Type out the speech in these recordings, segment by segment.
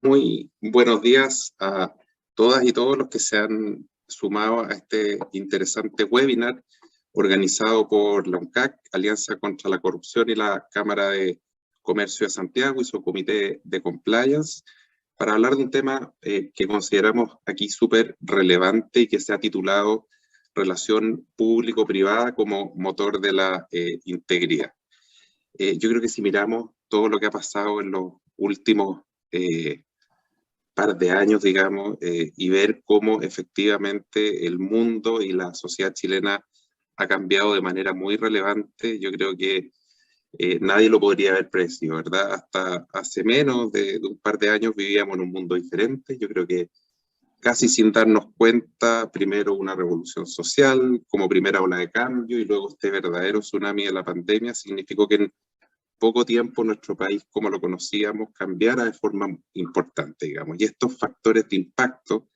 Muy buenos días a todas y todos los que se han sumado a este interesante webinar organizado por la UNCAC, Alianza contra la Corrupción, y la Cámara de Comercio de Santiago y su Comité de Compliance, para hablar de un tema que consideramos aquí súper relevante y que se ha titulado Relación Público-Privada como motor de la integridad. Yo creo que si miramos todo lo que ha pasado en los últimos par de años, digamos, y ver cómo efectivamente el mundo y la sociedad chilena ha cambiado de manera muy relevante, yo creo que nadie lo podría haber predecido, ¿verdad? Hasta hace menos de un par de años vivíamos en un mundo diferente. Yo creo que casi sin darnos cuenta, primero una revolución social como primera ola de cambio, y luego este verdadero tsunami de la pandemia significó que en poco tiempo nuestro país, como lo conocíamos, cambiara de forma importante, digamos. Y estos factores de impacto,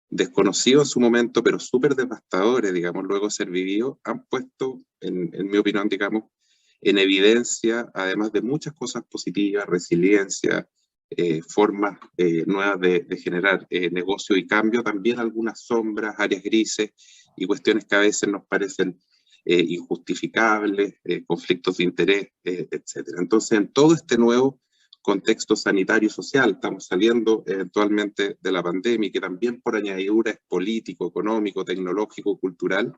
desconocidos en su momento, pero súper devastadores, digamos, luego de ser vividos, han puesto, en mi opinión, digamos, en evidencia, además de muchas cosas positivas, resiliencia, formas nuevas de generar negocio y cambio, también algunas sombras, áreas grises y cuestiones que a veces nos parecen injustificables, conflictos de interés, etc. Entonces, en todo este nuevo contexto sanitario y social, estamos saliendo eventualmente de la pandemia, que también por añadidura es político, económico, tecnológico, cultural,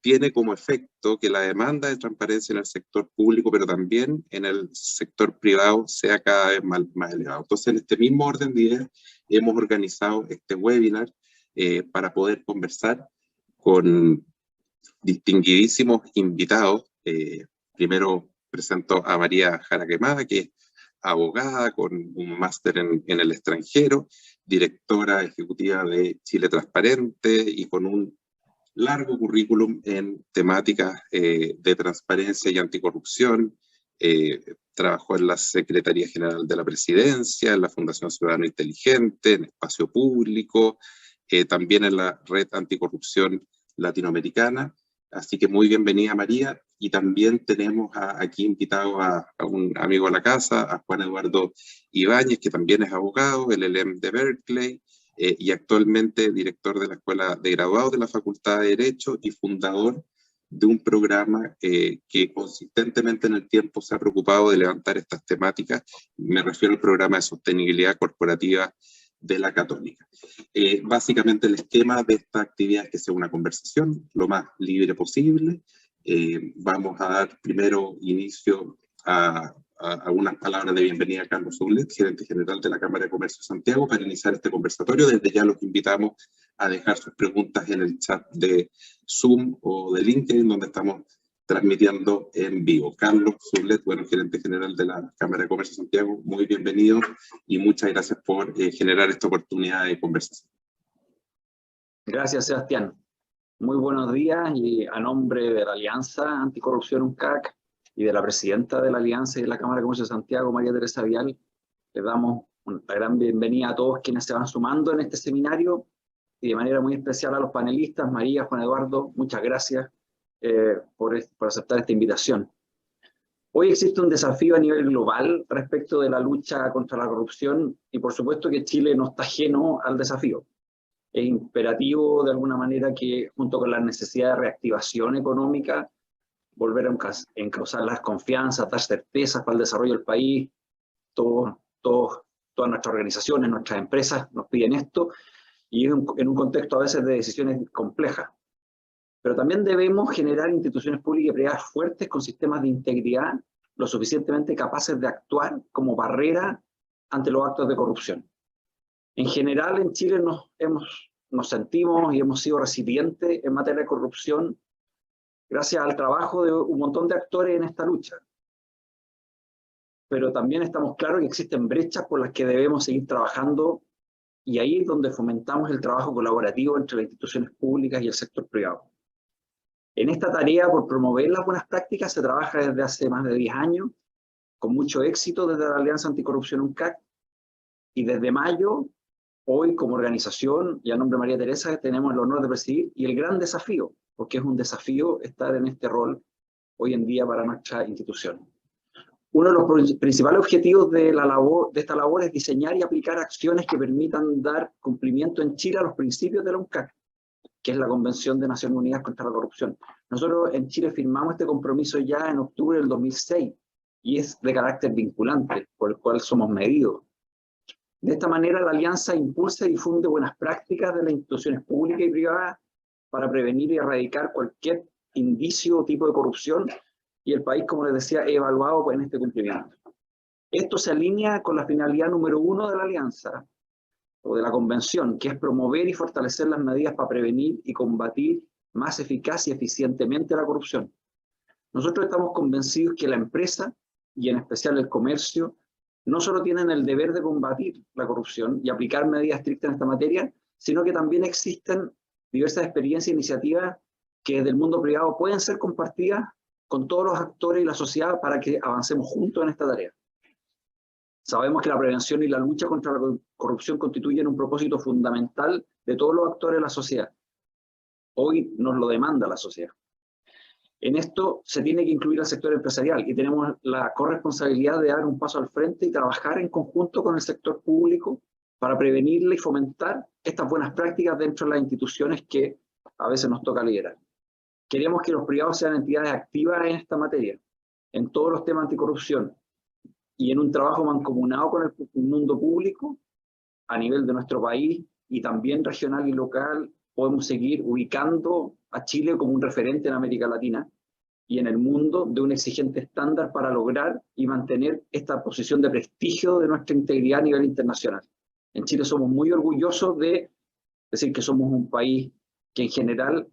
tiene como efecto que la demanda de transparencia en el sector público, pero también en el sector privado, sea cada vez más elevado. Entonces, en este mismo orden de ideas, hemos organizado este webinar para poder conversar con distinguidísimos invitados. Primero presento a María Jara Quemada, que es abogada con un máster en el extranjero, directora ejecutiva de Chile Transparente y con un largo currículum en temáticas de transparencia y anticorrupción. Trabajó en la Secretaría General de la Presidencia, en la Fundación Ciudadano Inteligente, en Espacio Público, también en la Red Anticorrupción Latinoamericana. Así que muy bienvenida, María. Y también tenemos aquí invitado a un amigo de la casa, a Juan Eduardo Ibáñez, que también es abogado, el LM de Berkeley, y actualmente director de la Escuela de Graduados de la Facultad de Derecho y fundador de un programa que consistentemente en el tiempo se ha preocupado de levantar estas temáticas. Me refiero al programa de sostenibilidad corporativa de la Católica. Básicamente el esquema de esta actividad es que sea una conversación lo más libre posible. Vamos a dar primero inicio a unas palabras de bienvenida a Carlos Soulet, gerente general de la Cámara de Comercio de Santiago, para iniciar este conversatorio. Desde ya los invitamos a dejar sus preguntas en el chat de Zoom o de LinkedIn, donde estamos transmitiendo en vivo. Carlos Soulet, bueno, gerente general de la Cámara de Comercio de Santiago, muy bienvenido y muchas gracias por generar esta oportunidad de conversación. Gracias, Sebastián. Muy buenos días, y a nombre de la Alianza Anticorrupción UNCAC y de la presidenta de la Alianza y de la Cámara de Comercio de Santiago, María Teresa Vial, le damos la gran bienvenida a todos quienes se van sumando en este seminario, y de manera muy especial a los panelistas, María, Juan Eduardo, muchas gracias por aceptar esta invitación. Hoy existe un desafío a nivel global respecto de la lucha contra la corrupción, y por supuesto que Chile no está ajeno al desafío. Es imperativo de alguna manera que, junto con la necesidad de reactivación económica, volver a encauzar las confianzas, dar certezas para el desarrollo del país. Todas nuestras organizaciones, nuestras empresas nos piden esto, y en un contexto a veces de decisiones complejas. Pero también debemos generar instituciones públicas y privadas fuertes con sistemas de integridad lo suficientemente capaces de actuar como barrera ante los actos de corrupción. En general, en Chile nos sentimos y hemos sido recipientes en materia de corrupción gracias al trabajo de un montón de actores en esta lucha. Pero también estamos claros que existen brechas por las que debemos seguir trabajando, y ahí es donde fomentamos el trabajo colaborativo entre las instituciones públicas y el sector privado. En esta tarea, por promover las buenas prácticas, se trabaja desde hace más de 10 años, con mucho éxito desde la Alianza Anticorrupción UNCAC, y desde mayo, hoy como organización, y a nombre de María Teresa, tenemos el honor de presidir, y el gran desafío, porque es un desafío estar en este rol hoy en día para nuestra institución. Uno de los principales objetivos de esta labor es diseñar y aplicar acciones que permitan dar cumplimiento en Chile a los principios de la UNCAC, que es la Convención de Naciones Unidas contra la Corrupción. Nosotros en Chile firmamos este compromiso ya en octubre del 2006 y es de carácter vinculante, por el cual somos medidos. De esta manera, la Alianza impulsa y difunde buenas prácticas de las instituciones públicas y privadas para prevenir y erradicar cualquier indicio o tipo de corrupción, y el país, como les decía, es evaluado en este cumplimiento. Esto se alinea con la finalidad número 1 de la Alianza, o de la Convención, que es promover y fortalecer las medidas para prevenir y combatir más eficaz y eficientemente la corrupción. Nosotros estamos convencidos que la empresa, y en especial el comercio, no solo tienen el deber de combatir la corrupción y aplicar medidas estrictas en esta materia, sino que también existen diversas experiencias e iniciativas que desde el mundo privado pueden ser compartidas con todos los actores y la sociedad para que avancemos juntos en esta tarea. Sabemos que la prevención y la lucha contra la corrupción constituyen un propósito fundamental de todos los actores de la sociedad. Hoy nos lo demanda la sociedad. En esto se tiene que incluir al sector empresarial y tenemos la corresponsabilidad de dar un paso al frente y trabajar en conjunto con el sector público para prevenirle y fomentar estas buenas prácticas dentro de las instituciones que a veces nos toca liderar. Queremos que los privados sean entidades activas en esta materia, en todos los temas anticorrupción, y en un trabajo mancomunado con el mundo público a nivel de nuestro país y también regional y local. Podemos seguir ubicando a Chile como un referente en América Latina y en el mundo de un exigente estándar para lograr y mantener esta posición de prestigio de nuestra integridad a nivel internacional. En Chile somos muy orgullosos de decir que somos un país que en general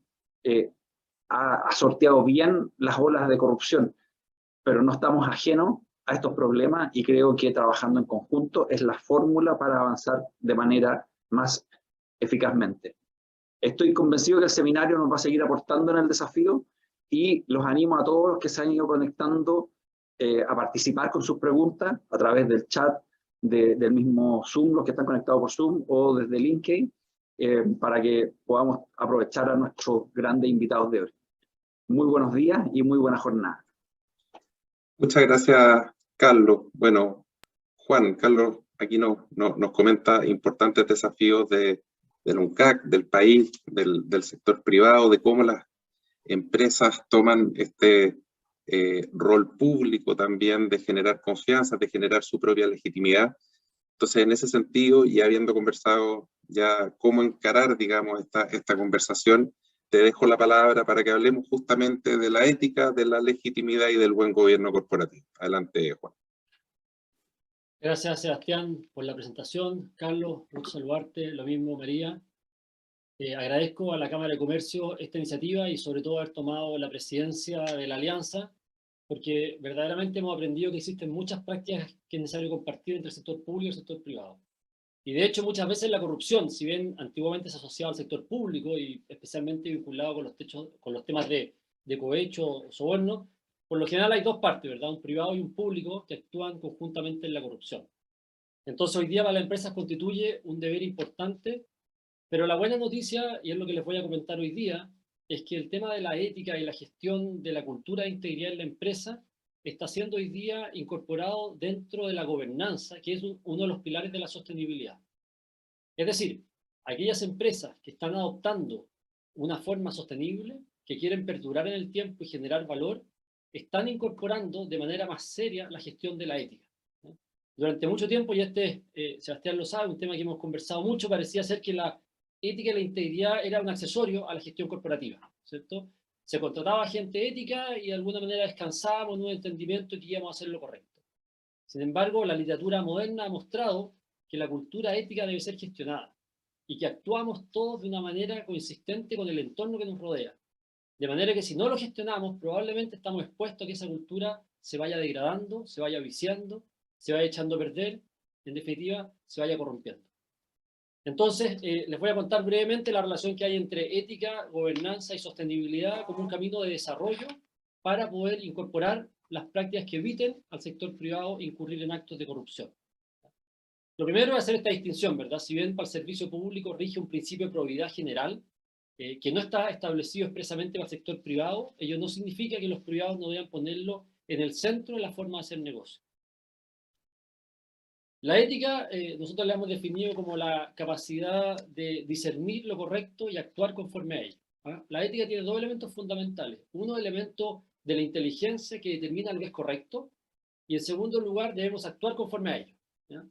ha sorteado bien las olas de corrupción, pero no estamos ajenos a estos problemas y creo que trabajando en conjunto es la fórmula para avanzar de manera más eficazmente. Estoy convencido que el seminario nos va a seguir aportando en el desafío y los animo a todos los que se han ido conectando a participar con sus preguntas a través del chat del mismo Zoom, los que están conectados por Zoom o desde LinkedIn, para que podamos aprovechar a nuestros grandes invitados de hoy. Muy buenos días y muy buena jornada. Muchas gracias, Carlos. Bueno, Carlos aquí nos comenta importantes desafíos del UNCAC, del país, del sector privado, de cómo las empresas toman este rol público también de generar confianza, de generar su propia legitimidad. Entonces, en ese sentido, y habiendo conversado ya cómo encarar, digamos, esta conversación, te dejo la palabra para que hablemos justamente de la ética, de la legitimidad y del buen gobierno corporativo. Adelante, Juan. Gracias, Sebastián, por la presentación. Carlos, gusto saludarte. Lo mismo, María. Agradezco a la Cámara de Comercio esta iniciativa y sobre todo haber tomado la presidencia de la Alianza, porque verdaderamente hemos aprendido que existen muchas prácticas que es necesario compartir entre el sector público y el sector privado. Y de hecho, muchas veces la corrupción, si bien antiguamente se asociaba al sector público y especialmente vinculado con los temas de cohecho o soborno, por lo general hay dos partes, ¿verdad? Un privado y un público que actúan conjuntamente en la corrupción. Entonces, hoy día para las empresas constituye un deber importante, pero la buena noticia, y es lo que les voy a comentar hoy día, es que el tema de la ética y la gestión de la cultura de integridad en la empresa está siendo hoy día incorporado dentro de la gobernanza, que es uno de los pilares de la sostenibilidad. Es decir, aquellas empresas que están adoptando una forma sostenible, que quieren perdurar en el tiempo y generar valor, están incorporando de manera más seria la gestión de la ética. Durante mucho tiempo, y Sebastián lo sabe, un tema que hemos conversado mucho, parecía ser que la ética y la integridad era un accesorio a la gestión corporativa, ¿cierto? Se contrataba gente ética y de alguna manera descansábamos en un entendimiento que íbamos a hacer lo correcto. Sin embargo, la literatura moderna ha mostrado que la cultura ética debe ser gestionada y que actuamos todos de una manera consistente con el entorno que nos rodea. De manera que si no lo gestionamos, probablemente estamos expuestos a que esa cultura se vaya degradando, se vaya viciando, se vaya echando a perder, en definitiva, se vaya corrompiendo. Entonces, les voy a contar brevemente la relación que hay entre ética, gobernanza y sostenibilidad como un camino de desarrollo para poder incorporar las prácticas que eviten al sector privado incurrir en actos de corrupción. Lo primero es hacer esta distinción, ¿verdad? Si bien para el servicio público rige un principio de probidad general, que no está establecido expresamente para el sector privado, ello no significa que los privados no deban ponerlo en el centro de la forma de hacer negocio. La ética, nosotros la hemos definido como la capacidad de discernir lo correcto y actuar conforme a ello. ¿Ah? La ética tiene dos elementos fundamentales. Uno, elemento de la inteligencia que determina lo que es correcto, y en segundo lugar, debemos actuar conforme a ello. ¿Ya?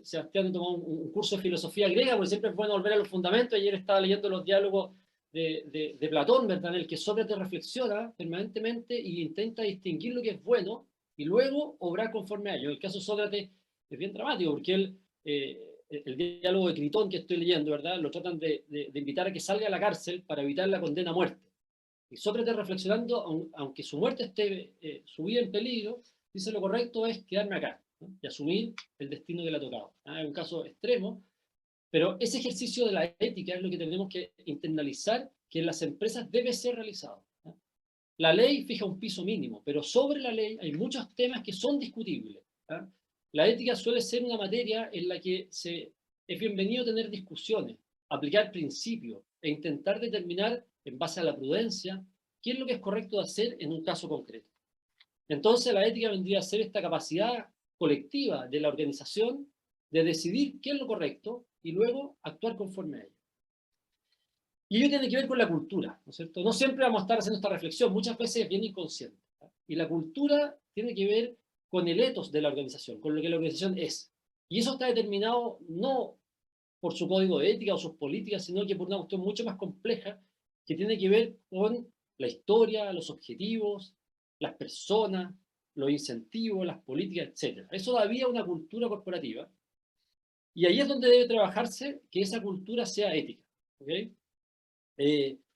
Sebastián tomó un curso de filosofía griega, porque siempre es bueno volver a los fundamentos. Ayer estaba leyendo los diálogos de Platón, ¿verdad?, en el que Sócrates reflexiona permanentemente e intenta distinguir lo que es bueno y luego obrar conforme a ello. El caso de Sócrates es bien dramático, porque el diálogo de Critón que estoy leyendo, ¿verdad?, lo tratan de invitar a que salga a la cárcel para evitar la condena a muerte. Y Sócrates, reflexionando, aunque su muerte esté, su vida en peligro, dice: lo correcto es quedarme acá, ¿no?, y asumir el destino que le ha tocado. Es un caso extremo, pero ese ejercicio de la ética es lo que tenemos que internalizar, que en las empresas debe ser realizado, ¿no? La ley fija un piso mínimo, pero sobre la ley hay muchos temas que son discutibles, ¿no? La ética suele ser una materia en la que es bienvenido tener discusiones, aplicar principios e intentar determinar, en base a la prudencia, qué es lo que es correcto hacer en un caso concreto. Entonces la ética vendría a ser esta capacidad colectiva de la organización de decidir qué es lo correcto y luego actuar conforme a ello. Y ello tiene que ver con la cultura, ¿no es cierto? No siempre vamos a estar haciendo esta reflexión, muchas veces es bien inconsciente, ¿no? Y la cultura tiene que ver con el ethos de la organización, con lo que la organización es. Y eso está determinado no por su código de ética o sus políticas, sino que por una cuestión mucho más compleja que tiene que ver con la historia, los objetivos, las personas, los incentivos, las políticas, etc. Eso da vía a una cultura corporativa. Y ahí es donde debe trabajarse que esa cultura sea ética, ¿okay?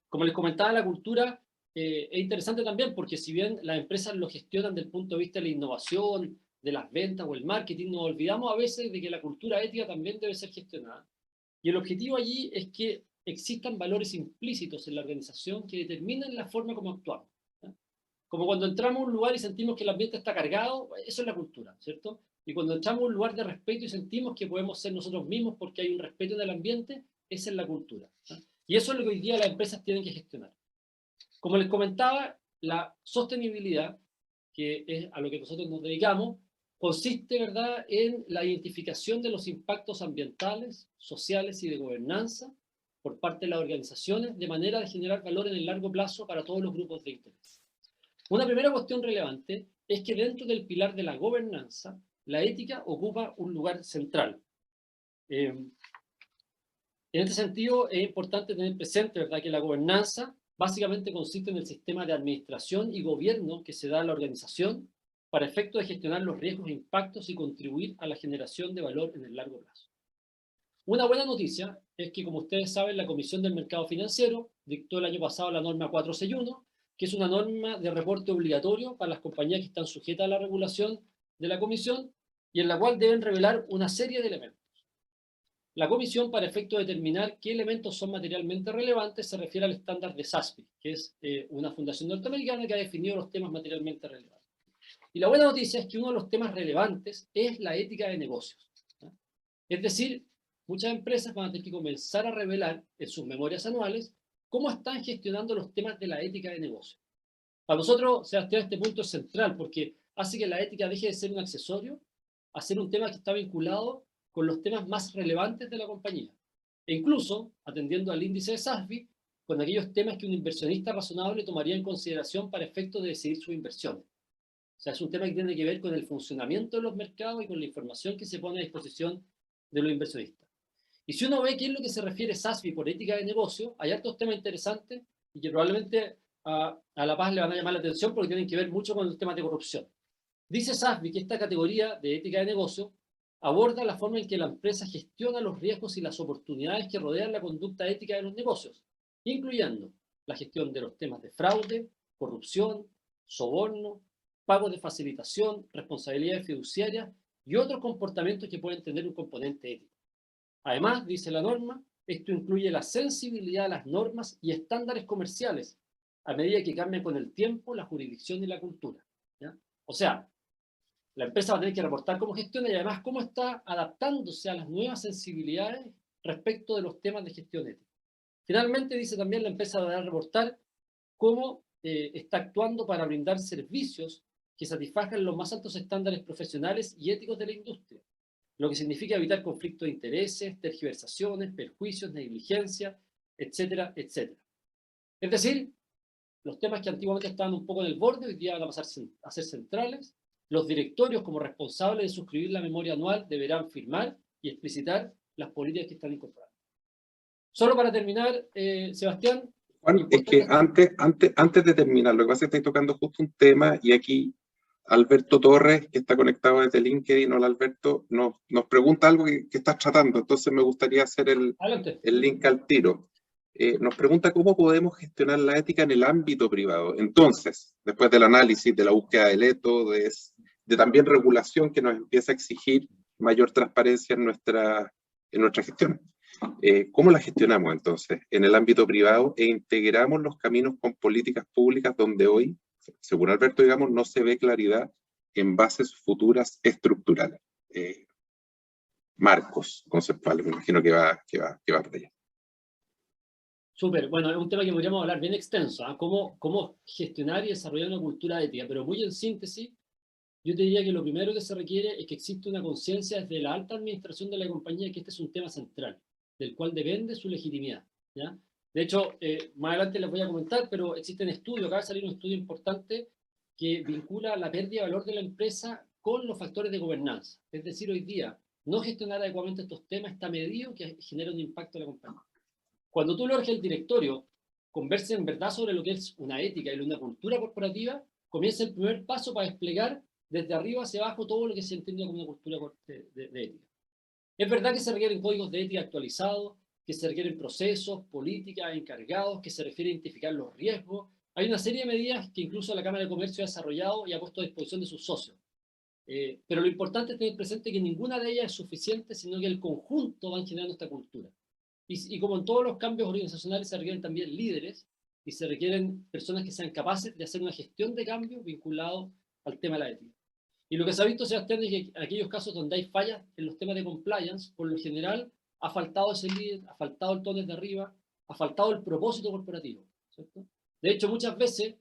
Como les comentaba, la cultura es interesante también, porque si bien las empresas lo gestionan desde el punto de vista de la innovación, de las ventas o el marketing, nos olvidamos a veces de que la cultura ética también debe ser gestionada. Y el objetivo allí es que existan valores implícitos en la organización que determinan la forma como actuamos, ¿no? Como cuando entramos a un lugar y sentimos que el ambiente está cargado, eso es la cultura, ¿cierto? Y cuando entramos a un lugar de respeto y sentimos que podemos ser nosotros mismos porque hay un respeto en el ambiente, esa es la cultura, ¿no? Y eso es lo que hoy día las empresas tienen que gestionar. Como les comentaba, la sostenibilidad, que es a lo que nosotros nos dedicamos, consiste, ¿verdad?, en la identificación de los impactos ambientales, sociales y de gobernanza por parte de las organizaciones, de manera de generar valor en el largo plazo para todos los grupos de interés. Una primera cuestión relevante es que dentro del pilar de la gobernanza, la ética ocupa un lugar central. En este sentido, es importante tener presente, ¿verdad?, que la gobernanza básicamente consiste en el sistema de administración y gobierno que se da a la organización para efecto de gestionar los riesgos e impactos y contribuir a la generación de valor en el largo plazo. Una buena noticia es que, como ustedes saben, la Comisión del Mercado Financiero dictó el año pasado la norma 461, que es una norma de reporte obligatorio para las compañías que están sujetas a la regulación de la Comisión y en la cual deben revelar una serie de elementos. La Comisión, para efecto de determinar qué elementos son materialmente relevantes, se refiere al estándar de SASB, que es una fundación norteamericana que ha definido los temas materialmente relevantes. Y la buena noticia es que uno de los temas relevantes es la ética de negocios, ¿no? Es decir, muchas empresas van a tener que comenzar a revelar en sus memorias anuales cómo están gestionando los temas de la ética de negocios. Para nosotros, Sebastián, este punto es central porque hace que la ética deje de ser un accesorio a ser un tema que está vinculado con los temas más relevantes de la compañía. E incluso, atendiendo al índice de SASB, con aquellos temas que un inversionista razonable tomaría en consideración para efecto de decidir sus inversiones. O sea, es un tema que tiene que ver con el funcionamiento de los mercados y con la información que se pone a disposición de los inversionistas. Y si uno ve qué es lo que se refiere SASB por ética de negocio, hay hartos temas interesantes y que probablemente a La Paz le van a llamar la atención porque tienen que ver mucho con los temas de corrupción. Dice SASB que esta categoría de ética de negocio aborda la forma en que la empresa gestiona los riesgos y las oportunidades que rodean la conducta ética de los negocios, incluyendo la gestión de los temas de fraude, corrupción, soborno, pagos de facilitación, responsabilidades fiduciarias y otros comportamientos que pueden tener un componente ético. Además, dice la norma, esto incluye la sensibilidad a las normas y estándares comerciales a medida que cambian con el tiempo, la jurisdicción y la cultura, ¿ya? O sea, la empresa va a tener que reportar cómo gestiona y además cómo está adaptándose a las nuevas sensibilidades respecto de los temas de gestión ética. Finalmente, dice también, la empresa va a reportar cómo está actuando para brindar servicios que satisfagan los más altos estándares profesionales y éticos de la industria, lo que significa evitar conflictos de intereses, tergiversaciones, perjuicios, negligencia, etcétera, etcétera. Es decir, los temas que antiguamente estaban un poco en el borde, hoy día van a pasar a ser centrales. Los directorios, como responsables de suscribir la memoria anual, deberán firmar y explicitar las políticas que están incorporadas. Solo para terminar, Sebastián. Juan, es que antes de terminar, lo que pasa es que estoy tocando justo un tema y aquí Alberto Torres, que está conectado desde LinkedIn, hola Alberto, nos pregunta algo que estás tratando, entonces me gustaría hacer el link al tiro. Nos pregunta cómo podemos gestionar la ética en el ámbito privado. Entonces, después del análisis, de la búsqueda del ETO, de también regulación que nos empieza a exigir mayor transparencia en nuestra gestión. ¿Cómo la gestionamos entonces en el ámbito privado e integramos los caminos con políticas públicas donde hoy, según Alberto, digamos, no se ve claridad en bases futuras estructurales? Marcos conceptuales, me imagino que va por allá. Súper, bueno, es un tema que podríamos hablar bien extenso, ¿eh? Cómo gestionar y desarrollar una cultura ética, pero muy en síntesis, yo te diría que lo primero que se requiere es que exista una conciencia desde la alta administración de la compañía que este es un tema central, del cual depende su legitimidad, ¿ya? De hecho, más adelante les voy a comentar, pero existen estudios, acaba de salir un estudio importante que vincula la pérdida de valor de la empresa con los factores de gobernanza. Es decir, hoy día, no gestionar adecuadamente estos temas está medido que genera un impacto en la compañía. Cuando tú logras que el directorio converse en verdad sobre lo que es una ética y una cultura corporativa, comienza el primer paso para desplegar desde arriba hacia abajo todo lo que se entiende como una cultura de ética. Es verdad que se requieren códigos de ética actualizados, que se requieren procesos, políticas, encargados, que se refiere a identificar los riesgos. Hay una serie de medidas que incluso la Cámara de Comercio ha desarrollado y ha puesto a disposición de sus socios. Pero lo importante es tener presente que ninguna de ellas es suficiente, sino que el conjunto va generando esta cultura. Y como en todos los cambios organizacionales se requieren también líderes y se requieren personas que sean capaces de hacer una gestión de cambio vinculado al tema de la ética. Y lo que se ha visto, Sebastián, es que en aquellos casos donde hay fallas en los temas de compliance, por lo general ha faltado ese líder, ha faltado el tono de arriba, ha faltado el propósito corporativo, ¿cierto? De hecho, muchas veces,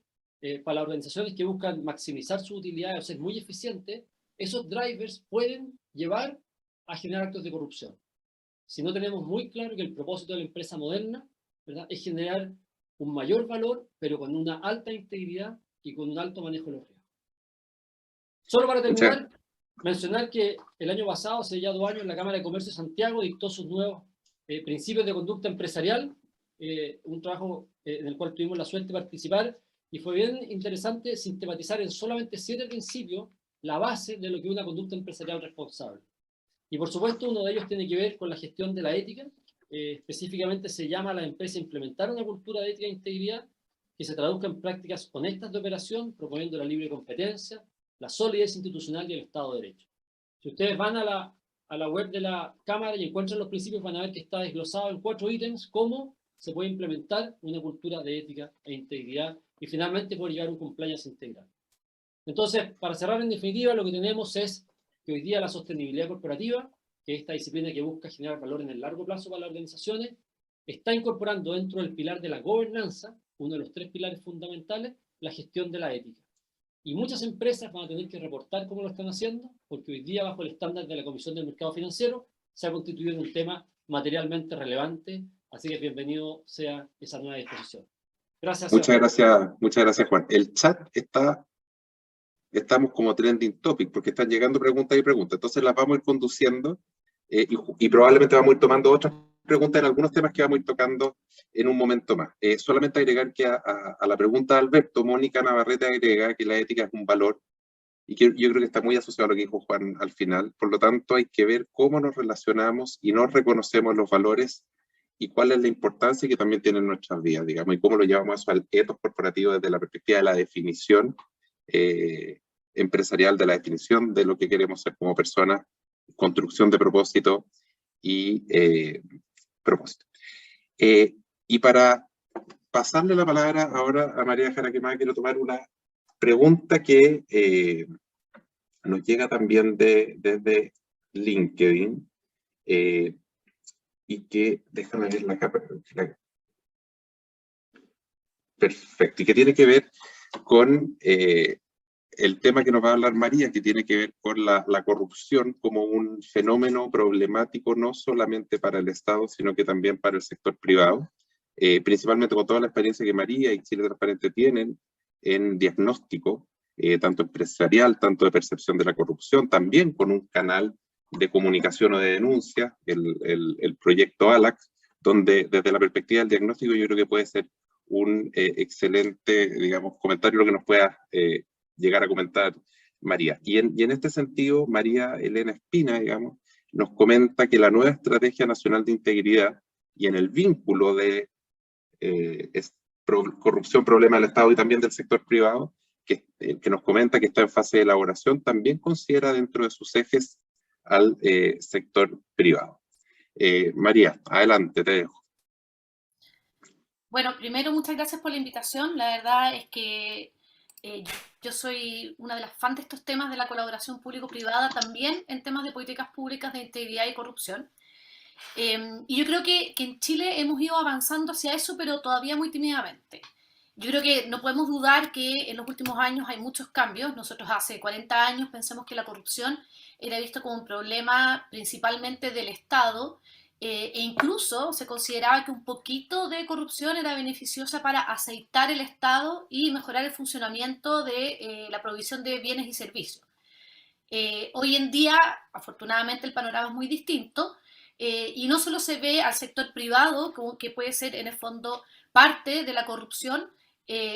para las organizaciones que buscan maximizar su utilidad o ser muy eficientes, esos drivers pueden llevar a generar actos de corrupción. Si no tenemos muy claro que el propósito de la empresa moderna, ¿verdad?, es generar un mayor valor, pero con una alta integridad y con un alto manejo de los riesgos. Solo para terminar, mencionar que el año pasado, hace ya 2 años, la Cámara de Comercio de Santiago dictó sus nuevos principios de conducta empresarial, un trabajo en el cual tuvimos la suerte de participar, y fue bien interesante sistematizar en solamente 7 principios la base de lo que es una conducta empresarial responsable. Y por supuesto, uno de ellos tiene que ver con la gestión de la ética. Específicamente se llama a la empresa a implementar una cultura de ética e integridad que se traduzca en prácticas honestas de operación, promoviendo la libre competencia, la solidez institucional y el Estado de Derecho. Si ustedes van a la web de la Cámara y encuentran los principios, van a ver que está desglosado en 4 ítems cómo se puede implementar una cultura de ética e integridad y finalmente poder llegar a un compliance integral. Entonces, para cerrar en definitiva, lo que tenemos es que hoy día la sostenibilidad corporativa, que es esta disciplina que busca generar valor en el largo plazo para las organizaciones, está incorporando dentro del pilar de la gobernanza, uno de los 3 pilares fundamentales, la gestión de la ética. Y muchas empresas van a tener que reportar cómo lo están haciendo, porque hoy día, bajo el estándar de la Comisión del Mercado Financiero, se ha constituido en un tema materialmente relevante, así que bienvenido sea esa nueva disposición. Gracias. Muchas gracias, Juan. El chat estamos como trending topic, porque están llegando preguntas y preguntas, entonces las vamos a ir conduciendo y probablemente vamos a ir tomando otras preguntas en algunos temas que vamos a ir tocando en un momento más. Solamente agregar que a la pregunta de Alberto, Mónica Navarrete agrega que la ética es un valor, y que yo creo que está muy asociado a lo que dijo Juan al final. Por lo tanto, hay que ver cómo nos relacionamos y nos reconocemos los valores y cuál es la importancia que también tienen nuestras vidas, digamos, y cómo lo llevamos eso al ethos corporativo desde la perspectiva de la definición empresarial, de la definición de lo que queremos ser como personas, construcción de propósito y propósito. Y para pasarle la palabra ahora a María Jaraquemada, quiero tomar una pregunta que nos llega también desde LinkedIn y que, déjame ver la capa. Perfecto, y que tiene que ver con el tema que nos va a hablar María, que tiene que ver con la corrupción como un fenómeno problemático no solamente para el Estado, sino que también para el sector privado, principalmente con toda la experiencia que María y Chile Transparente tienen en diagnóstico, tanto empresarial, tanto de percepción de la corrupción, también con un canal de comunicación o de denuncia, el proyecto ALAC, donde desde la perspectiva del diagnóstico yo creo que puede ser un excelente, digamos, comentario lo que nos pueda llegar a comentar María. Y en este sentido, María Elena Espina, digamos, nos comenta que la nueva Estrategia Nacional de Integridad y en el vínculo de corrupción, problema del Estado y también del sector privado, que nos comenta que está en fase de elaboración, también considera dentro de sus ejes al sector privado. María, adelante, te dejo. Bueno, primero, muchas gracias por la invitación. La verdad es que yo soy una de las fans de estos temas de la colaboración público-privada, también en temas de políticas públicas de integridad y corrupción. Y yo creo que en Chile hemos ido avanzando hacia eso, pero todavía muy tímidamente. Yo creo que no podemos dudar que en los últimos años hay muchos cambios. Nosotros hace 40 años pensamos que la corrupción era vista como un problema principalmente del Estado, e incluso se consideraba que un poquito de corrupción era beneficiosa para aceitar el Estado y mejorar el funcionamiento de la provisión de bienes y servicios. Hoy en día, afortunadamente, el panorama es muy distinto, y no solo se ve al sector privado, como que puede ser en el fondo parte de la corrupción,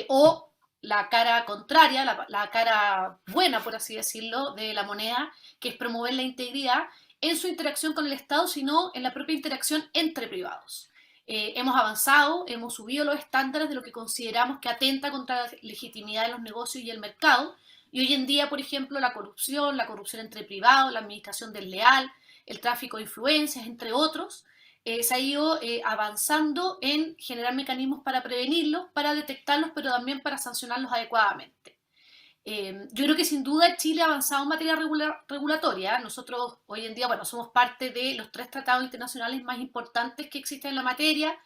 o la cara contraria, la cara buena, por así decirlo, de la moneda, que es promover la integridad en su interacción con el Estado, sino en la propia interacción entre privados. Hemos avanzado, hemos subido los estándares de lo que consideramos que atenta contra la legitimidad de los negocios y el mercado, y hoy en día, por ejemplo, la corrupción entre privados, la administración desleal, el tráfico de influencias, entre otros, se ha ido avanzando en generar mecanismos para prevenirlos, para detectarlos, pero también para sancionarlos adecuadamente. Yo creo que sin duda Chile ha avanzado en materia regulatoria. Nosotros hoy en día, bueno, somos parte de los 3 tratados internacionales más importantes que existen en la materia.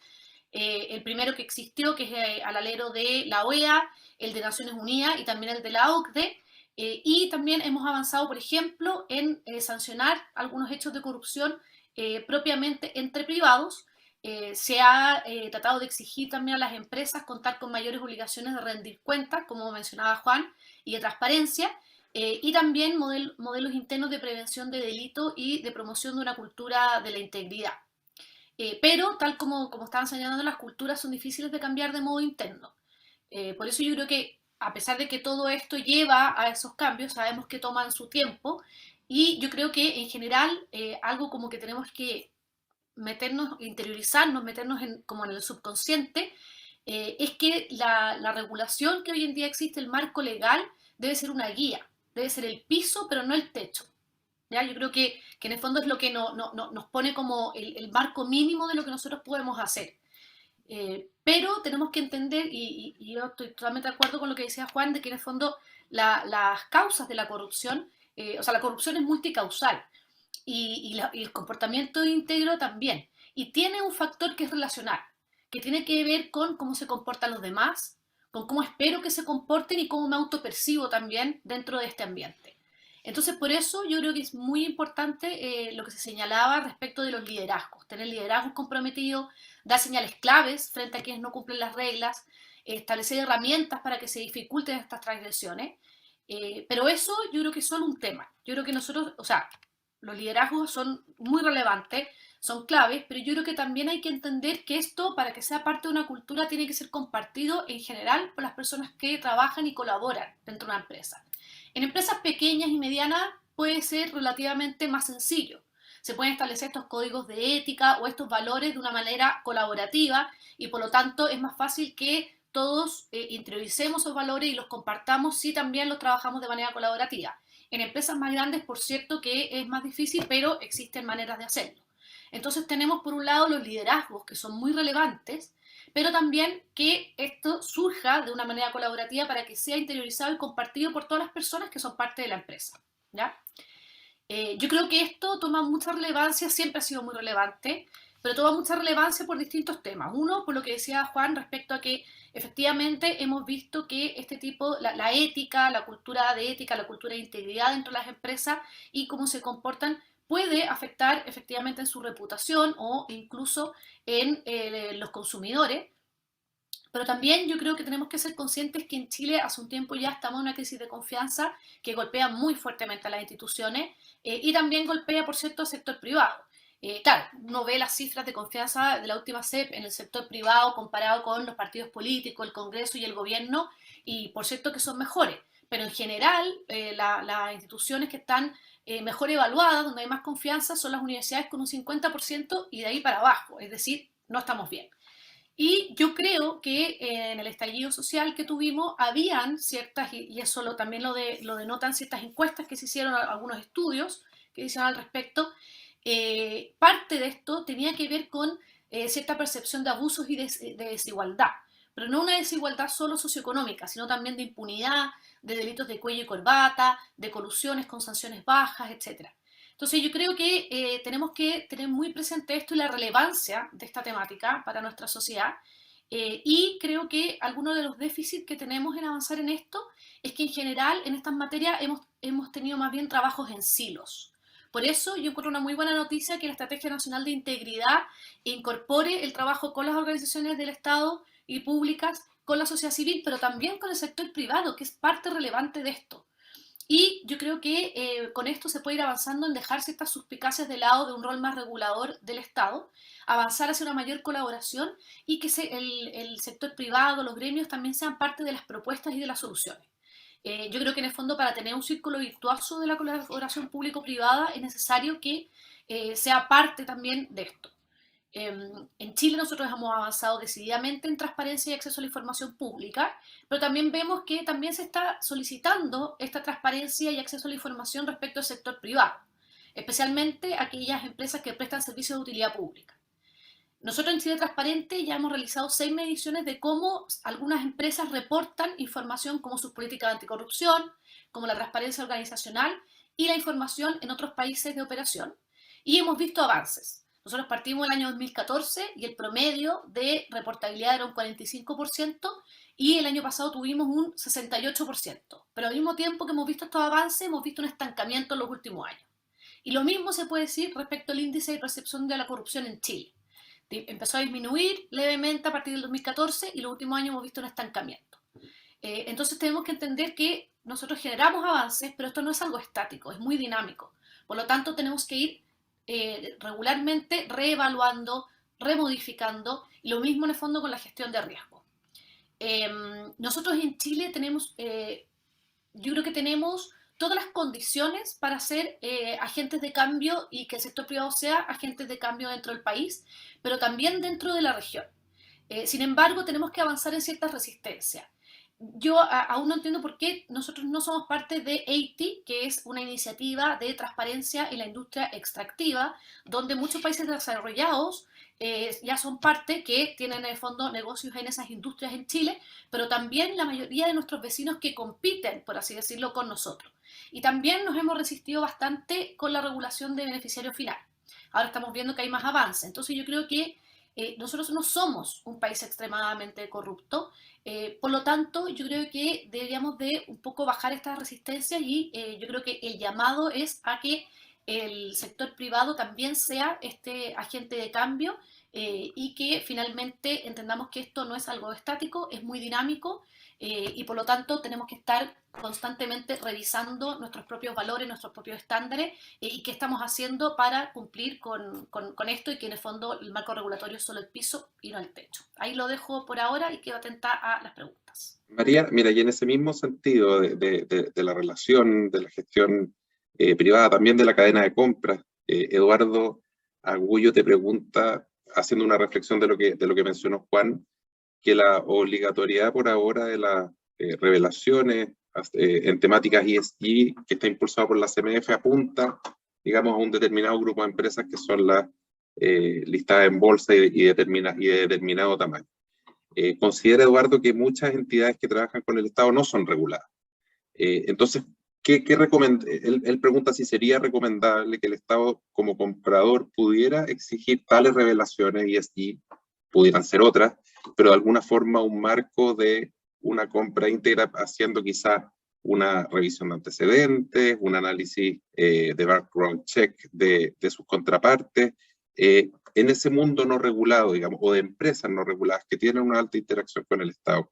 El primero que existió, que es al alero de la OEA, el de Naciones Unidas y también el de la OCDE, y también hemos avanzado, por ejemplo, en sancionar algunos hechos de corrupción propiamente entre privados. Se ha tratado de exigir también a las empresas contar con mayores obligaciones de rendir cuentas, como mencionaba Juan, y de transparencia, y también modelos internos de prevención de delito y de promoción de una cultura de la integridad. Pero, tal como estaban señalando, las culturas son difíciles de cambiar de modo interno. Por eso yo creo que, a pesar de que todo esto lleva a esos cambios, sabemos que toman su tiempo, y yo creo que en general algo como que tenemos que meternos, interiorizarnos, meternos como en el subconsciente, es que la regulación que hoy en día existe, el marco legal, debe ser una guía, debe ser el piso, pero no el techo. ¿Ya? Yo creo que en el fondo es lo que nos pone como el marco mínimo de lo que nosotros podemos hacer. Pero tenemos que entender, y yo estoy totalmente de acuerdo con lo que decía Juan, de que en el fondo las causas de la corrupción, o sea, la corrupción es multicausal, y el comportamiento íntegro también. Y tiene un factor que es relacional, que tiene que ver con cómo se comportan los demás, con cómo espero que se comporten y cómo me autopercibo también dentro de este ambiente. Entonces, por eso yo creo que es muy importante lo que se señalaba respecto de los liderazgos, tener liderazgos comprometidos, dar señales claves frente a quienes no cumplen las reglas, establecer herramientas para que se dificulten estas transgresiones, pero eso yo creo que es solo un tema. Yo creo que nosotros, o sea, los liderazgos son muy relevantes, son claves, pero yo creo que también hay que entender que esto, para que sea parte de una cultura, tiene que ser compartido en general por las personas que trabajan y colaboran dentro de una empresa. En empresas pequeñas y medianas puede ser relativamente más sencillo. Se pueden establecer estos códigos de ética o estos valores de una manera colaborativa, y por lo tanto es más fácil que todos interioricemos esos valores y los compartamos si también los trabajamos de manera colaborativa. En empresas más grandes, por cierto, que es más difícil, pero existen maneras de hacerlo. Entonces tenemos por un lado los liderazgos, que son muy relevantes, pero también que esto surja de una manera colaborativa para que sea interiorizado y compartido por todas las personas que son parte de la empresa, ¿ya? Yo creo que esto toma mucha relevancia, siempre ha sido muy relevante. pero toma mucha relevancia por distintos temas. Uno, por lo que decía Juan respecto a que efectivamente hemos visto que este tipo, la ética, la cultura de ética, la cultura de integridad dentro de las empresas y cómo se comportan puede afectar efectivamente en su reputación o incluso en los consumidores. Pero también yo creo que tenemos que ser conscientes que en Chile hace un tiempo ya estamos en una crisis de confianza que golpea muy fuertemente a las instituciones y también golpea, por cierto, al sector privado. Claro, uno ve las cifras de confianza de la última CEP en el sector privado comparado con los partidos políticos, el Congreso y el gobierno, y por cierto que son mejores. Pero en general, las instituciones que están mejor evaluadas, donde hay más confianza, son las universidades con un 50% y de ahí para abajo. Es decir, no estamos bien. Y yo creo que en el estallido social que tuvimos habían ciertas, y eso también lo denotan ciertas encuestas que se hicieron, algunos estudios que se hicieron al respecto, parte de esto tenía que ver con cierta percepción de abusos y de desigualdad, pero no una desigualdad solo socioeconómica, sino también de impunidad, de delitos de cuello y corbata, de colusiones con sanciones bajas, etc. Entonces yo creo que tenemos que tener muy presente esto y la relevancia de esta temática para nuestra sociedad, y creo que algunos de los déficits que tenemos en avanzar en esto es que en general en estas materias hemos tenido más bien trabajos en silos. Por eso yo encuentro una muy buena noticia que la Estrategia Nacional de Integridad incorpore el trabajo con las organizaciones del Estado y públicas, con la sociedad civil, pero también con el sector privado, que es parte relevante de esto. Y yo creo que con esto se puede ir avanzando en dejar ciertas suspicacias de lado de un rol más regulador del Estado, avanzar hacia una mayor colaboración y que el sector privado, los gremios también sean parte de las propuestas y de las soluciones. Yo creo que en el fondo para tener un círculo virtuoso de la colaboración público-privada es necesario que sea parte también de esto. En Chile nosotros hemos avanzado decididamente en transparencia y acceso a la información pública, pero también vemos que también se está solicitando esta transparencia y acceso a la información respecto al sector privado, especialmente aquellas empresas que prestan servicios de utilidad pública. Nosotros en Chile Transparente ya hemos realizado 6 mediciones de cómo algunas empresas reportan información como sus políticas de anticorrupción, como la transparencia organizacional y la información en otros países de operación, y hemos visto avances. Nosotros partimos el año 2014 y el promedio de reportabilidad era un 45% y el año pasado tuvimos un 68%. Pero al mismo tiempo que hemos visto estos avances, hemos visto un estancamiento en los últimos años. Y lo mismo se puede decir respecto al índice de percepción de la corrupción en Chile. Empezó a disminuir levemente a partir del 2014 y los últimos años hemos visto un estancamiento. Entonces tenemos que entender que nosotros generamos avances, pero esto no es algo estático, es muy dinámico. Por lo tanto, tenemos que ir regularmente reevaluando, remodificando, y lo mismo en el fondo con la gestión de riesgo. Nosotros en Chile tenemos, yo creo que tenemos todas las condiciones para ser agentes de cambio y que el sector privado sea agentes de cambio dentro del país, pero también dentro de la región. Sin embargo, tenemos que avanzar en ciertas resistencias. Yo aún no entiendo por qué nosotros no somos parte de EITI, que es una iniciativa de transparencia en la industria extractiva, donde muchos países desarrollados ya son parte, que tienen en el fondo negocios en esas industrias en Chile, pero también la mayoría de nuestros vecinos que compiten, por así decirlo, con nosotros. Y también nos hemos resistido bastante con la regulación de beneficiario final. Ahora estamos viendo que hay más avance. Entonces yo creo que nosotros no somos un país extremadamente corrupto, por lo tanto yo creo que deberíamos de un poco bajar estas resistencias y yo creo que el llamado es a que el sector privado también sea este agente de cambio y que finalmente entendamos que esto no es algo estático, es muy dinámico y por lo tanto tenemos que estar constantemente revisando nuestros propios valores, nuestros propios estándares y qué estamos haciendo para cumplir con esto y que en el fondo el marco regulatorio es solo el piso y no el techo. Ahí lo dejo por ahora y quedo atenta a las preguntas. María, mira, y en ese mismo sentido de la relación, de la gestión privada, también de la cadena de compras, Eduardo Agullo te pregunta, haciendo una reflexión de lo que mencionó Juan, que la obligatoriedad por ahora de las revelaciones en temáticas ESG que está impulsado por la CMF apunta, digamos, a un determinado grupo de empresas que son las listadas en bolsa y de determinado tamaño. Considera Eduardo que muchas entidades que trabajan con el Estado no son reguladas. Entonces, Él pregunta si sería recomendable que el Estado como comprador pudiera exigir tales revelaciones y así pudieran ser otras, pero de alguna forma un marco de una compra íntegra haciendo quizás una revisión de antecedentes, un análisis de background check de sus contrapartes, en ese mundo no regulado, digamos, o de empresas no reguladas que tienen una alta interacción con el Estado.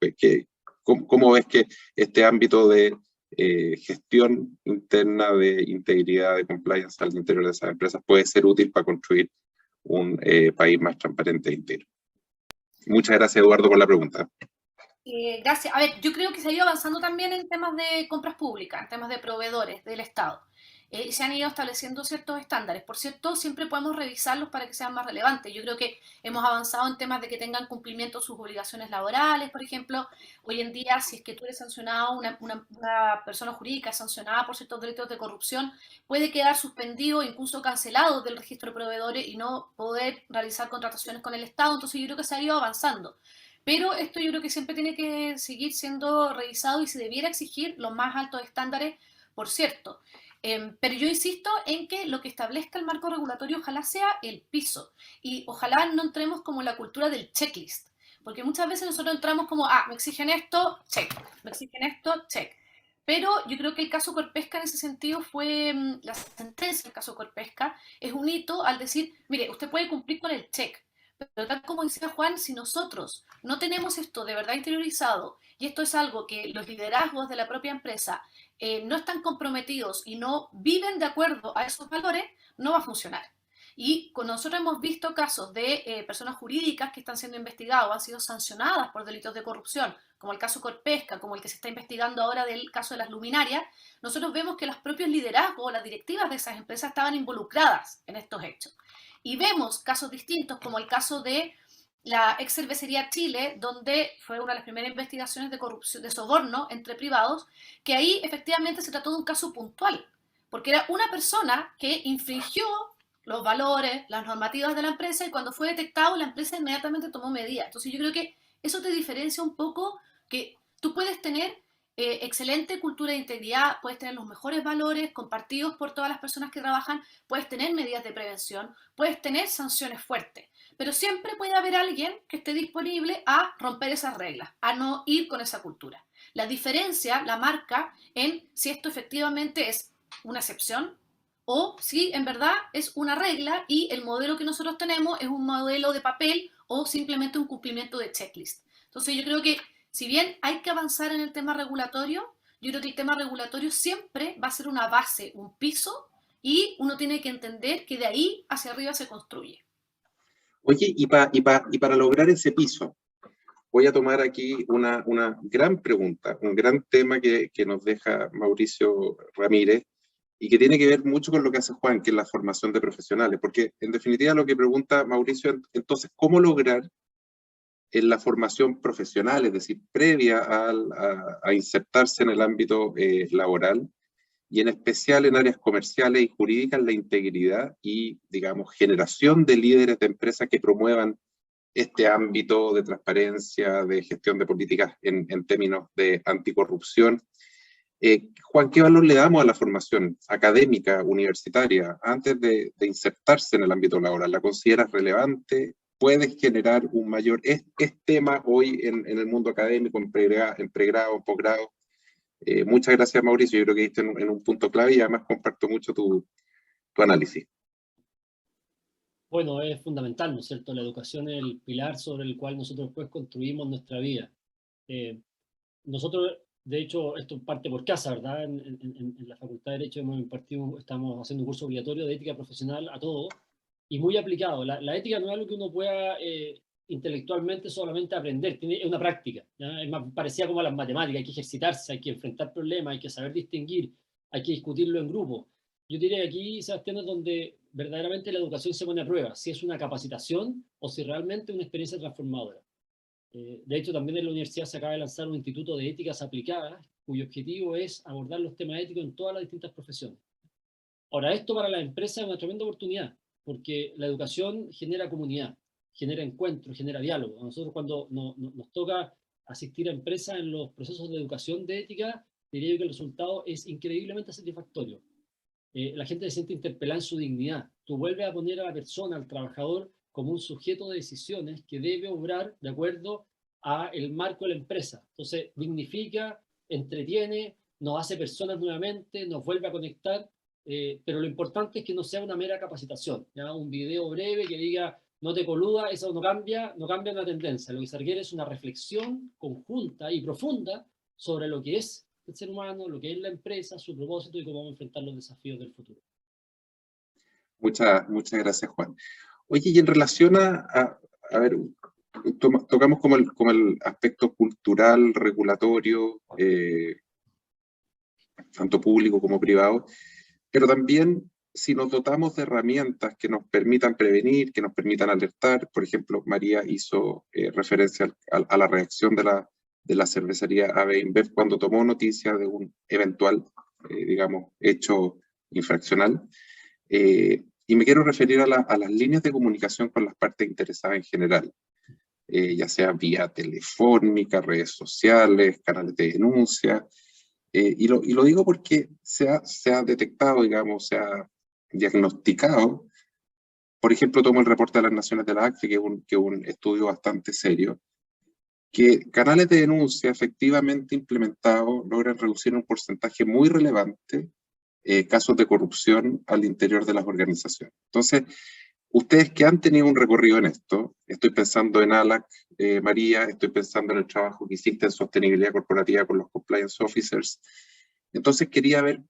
¿Cómo ves que este ámbito de gestión interna de integridad, de compliance al interior de esas empresas puede ser útil para construir un país más transparente e íntegro? Muchas gracias, Eduardo, por la pregunta. Gracias. A ver, yo creo que se ha ido avanzando también en temas de compras públicas, en temas de proveedores del Estado. Y se han ido estableciendo ciertos estándares. Por cierto, siempre podemos revisarlos para que sean más relevantes. Yo creo que hemos avanzado en temas de que tengan cumplimiento sus obligaciones laborales, por ejemplo. Hoy en día, si es que tú eres sancionado, una persona jurídica sancionada por ciertos delitos de corrupción, puede quedar suspendido, incluso cancelado del registro de proveedores y no poder realizar contrataciones con el Estado. Entonces yo creo que se ha ido avanzando. Pero esto yo creo que siempre tiene que seguir siendo revisado y se debiera exigir los más altos estándares, por cierto. Pero yo insisto en que lo que establezca el marco regulatorio ojalá sea el piso y ojalá no entremos como en la cultura del checklist, porque muchas veces nosotros entramos como, me exigen esto, check, me exigen esto, check. Pero yo creo que el caso Corpesca en ese sentido fue, la sentencia del caso Corpesca es un hito al decir, mire, usted puede cumplir con el check, pero tal como decía Juan, si nosotros no tenemos esto de verdad interiorizado, y esto es algo que los liderazgos de la propia empresa no están comprometidos y no viven de acuerdo a esos valores, no va a funcionar. Y nosotros hemos visto casos de personas jurídicas que están siendo investigadas o han sido sancionadas por delitos de corrupción, como el caso Corpesca, como el que se está investigando ahora del caso de las luminarias. Nosotros vemos que los propios liderazgos o las directivas de esas empresas estaban involucradas en estos hechos. Y vemos casos distintos, como el caso de la ex cervecería Chile, donde fue una de las primeras investigaciones de corrupción, de soborno entre privados, que ahí efectivamente se trató de un caso puntual, porque era una persona que infringió los valores, las normativas de la empresa, y cuando fue detectado, la empresa inmediatamente tomó medidas. Entonces yo creo que eso te diferencia un poco, que tú puedes tener excelente cultura de integridad, puedes tener los mejores valores compartidos por todas las personas que trabajan, puedes tener medidas de prevención, puedes tener sanciones fuertes, pero siempre puede haber alguien que esté disponible a romper esas reglas, a no ir con esa cultura. La diferencia la marca en si esto efectivamente es una excepción o si en verdad es una regla y el modelo que nosotros tenemos es un modelo de papel o simplemente un cumplimiento de checklist. Entonces yo creo que si bien hay que avanzar en el tema regulatorio, yo creo que el tema regulatorio siempre va a ser una base, un piso, y uno tiene que entender que de ahí hacia arriba se construye. Oye, y para lograr ese piso, voy a tomar aquí una gran pregunta, un gran tema que nos deja Mauricio Ramírez y que tiene que ver mucho con lo que hace Juan, que es la formación de profesionales, porque en definitiva lo que pregunta Mauricio, entonces, ¿cómo lograr en la formación profesional, es decir, previa a insertarse en el ámbito laboral, y en especial en áreas comerciales y jurídicas, la integridad y, digamos, generación de líderes de empresas que promuevan este ámbito de transparencia, de gestión de políticas en términos de anticorrupción? Juan, ¿qué valor le damos a la formación académica, universitaria, antes de insertarse en el ámbito laboral? ¿La consideras relevante? ¿Puedes generar un mayor... ¿Es tema hoy en el mundo académico, en pregrado, en posgrado? Muchas gracias, Mauricio. Yo creo que diste en un punto clave y además comparto mucho tu análisis. Bueno, es fundamental, ¿no es cierto? La educación es el pilar sobre el cual nosotros después construimos nuestra vida. Nosotros, de hecho, esto parte por casa, ¿verdad? En la Facultad de Derecho estamos haciendo un curso obligatorio de ética profesional a todos y muy aplicado. La ética no es algo que uno pueda intelectualmente solamente aprender, es una práctica, ¿ya? Es más parecida como a las matemáticas, hay que ejercitarse, hay que enfrentar problemas, hay que saber distinguir, hay que discutirlo en grupo. Yo diría que aquí, Sebastián, es donde verdaderamente la educación se pone a prueba, si es una capacitación o si realmente es una experiencia transformadora. De hecho, también en la universidad se acaba de lanzar un instituto de éticas aplicadas, cuyo objetivo es abordar los temas éticos en todas las distintas profesiones. Ahora, esto para la empresa es una tremenda oportunidad, porque la educación genera comunidad, genera encuentro, genera diálogo. A nosotros cuando nos toca asistir a empresas en los procesos de educación de ética, diría yo que el resultado es increíblemente satisfactorio. La gente se siente interpelada en su dignidad. Tú vuelves a poner a la persona, al trabajador, como un sujeto de decisiones que debe obrar de acuerdo al marco de la empresa. Entonces, dignifica, entretiene, nos hace personas nuevamente, nos vuelve a conectar, pero lo importante es que no sea una mera capacitación, ¿ya? Un video breve que diga, no te coludas, eso no cambia una tendencia. Lo que se requiere es una reflexión conjunta y profunda sobre lo que es el ser humano, lo que es la empresa, su propósito y cómo vamos a enfrentar los desafíos del futuro. Muchas gracias, Juan. Oye, y en relación a ver, tocamos como el aspecto cultural, regulatorio, tanto público como privado, pero también si nos dotamos de herramientas que nos permitan prevenir, que nos permitan alertar. Por ejemplo, María hizo referencia a la reacción de la cervecería AB InBev cuando tomó noticia de un eventual, digamos, hecho infraccional. Y me quiero referir a las líneas de comunicación con las partes interesadas en general, ya sea vía telefónica, redes sociales, canales de denuncia. Y lo digo porque se ha detectado, digamos, se ha diagnosticado. Por ejemplo, tomo el reporte de las Naciones de la ACFE, que es un estudio bastante serio, que canales de denuncia efectivamente implementados logran reducir un porcentaje muy relevante casos de corrupción al interior de las organizaciones. Entonces, ustedes que han tenido un recorrido en esto, estoy pensando en ALAC, María, estoy pensando en el trabajo que hiciste en sostenibilidad corporativa con los compliance officers. Entonces quería ver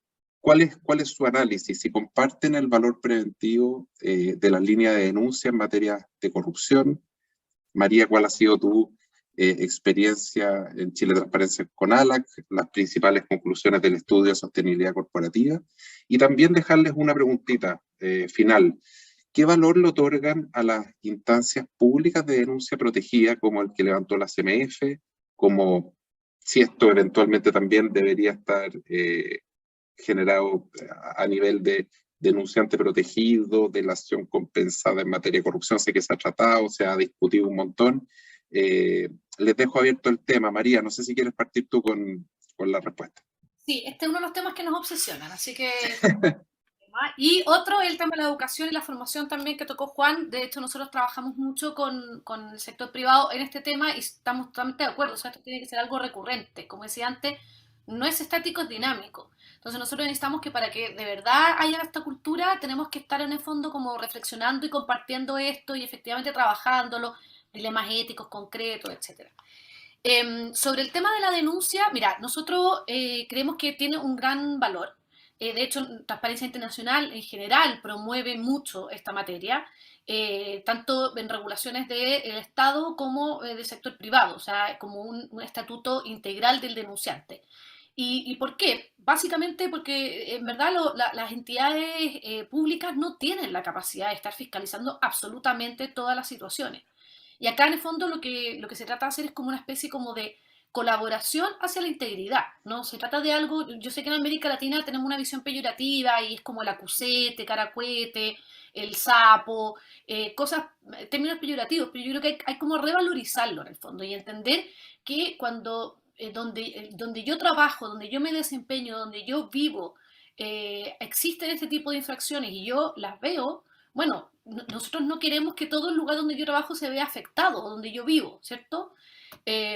cuál es su análisis, si comparten el valor preventivo de las líneas de denuncia en materia de corrupción. María, ¿cuál ha sido tu experiencia en Chile Transparencia con ALAC, las principales conclusiones del estudio de sostenibilidad corporativa? Y también dejarles una preguntita final. ¿Qué valor le otorgan a las instancias públicas de denuncia protegida, como el que levantó la CMF, como si esto eventualmente también debería estar generado a nivel de denunciante protegido, de la acción compensada en materia de corrupción? Sé que se ha tratado, se ha discutido un montón. Les dejo abierto el tema. María, no sé si quieres partir tú con la respuesta. Sí, este es uno de los temas que nos obsesionan, así que... Y otro es el tema de la educación y la formación también que tocó Juan. De hecho, nosotros trabajamos mucho con el sector privado en este tema y estamos totalmente de acuerdo. O sea, esto tiene que ser algo recurrente. Como decía antes, no es estático, es dinámico. Entonces nosotros necesitamos que para que de verdad haya esta cultura, tenemos que estar en el fondo como reflexionando y compartiendo esto y efectivamente trabajándolo, dilemas éticos concretos, etc. Sobre el tema de la denuncia, mira, nosotros creemos que tiene un gran valor. De hecho, Transparencia Internacional en general promueve mucho esta materia, tanto en regulaciones del Estado como del sector privado, o sea, como un estatuto integral del denunciante. ¿Y por qué? Básicamente porque en verdad las entidades públicas no tienen la capacidad de estar fiscalizando absolutamente todas las situaciones. Y acá en el fondo lo que se trata de hacer es como una especie como de colaboración hacia la integridad, ¿no? Se trata de algo, yo sé que en América Latina tenemos una visión peyorativa y es como el acusete, caracuete, el sapo, cosas, términos peyorativos, pero yo creo que hay como revalorizarlo en el fondo y entender que cuando, donde yo trabajo, donde yo me desempeño, donde yo vivo, existen este tipo de infracciones y yo las veo, bueno, nosotros no queremos que todo el lugar donde yo trabajo se vea afectado, donde yo vivo, ¿cierto?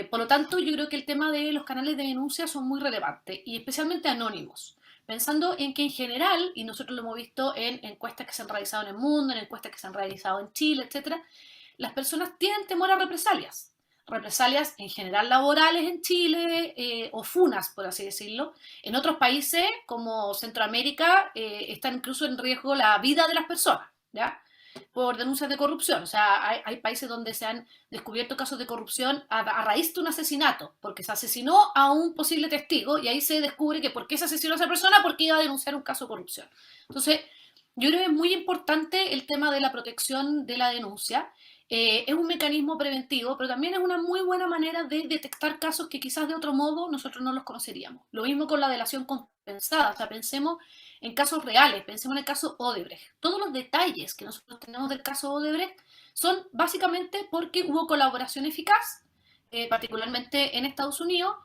Por lo tanto, yo creo que el tema de los canales de denuncia son muy relevantes y especialmente anónimos. Pensando en que en general, y nosotros lo hemos visto en encuestas que se han realizado en el mundo, en encuestas que se han realizado en Chile, etc., las personas tienen temor a represalias. Represalias en general laborales en Chile o funas, por así decirlo. En otros países como Centroamérica está incluso en riesgo la vida de las personas, ¿ya? Por denuncias de corrupción. O sea, hay países donde se han descubierto casos de corrupción a raíz de un asesinato, porque se asesinó a un posible testigo y ahí se descubre que por qué se asesinó a esa persona, porque iba a denunciar un caso de corrupción. Entonces, yo creo que es muy importante el tema de la protección de la denuncia. Es un mecanismo preventivo, pero también es una muy buena manera de detectar casos que quizás de otro modo nosotros no los conoceríamos. Lo mismo con la delación compensada. O sea, pensemos en casos reales, pensemos en el caso Odebrecht. Todos los detalles que nosotros tenemos del caso Odebrecht son básicamente porque hubo colaboración eficaz, particularmente en Estados Unidos,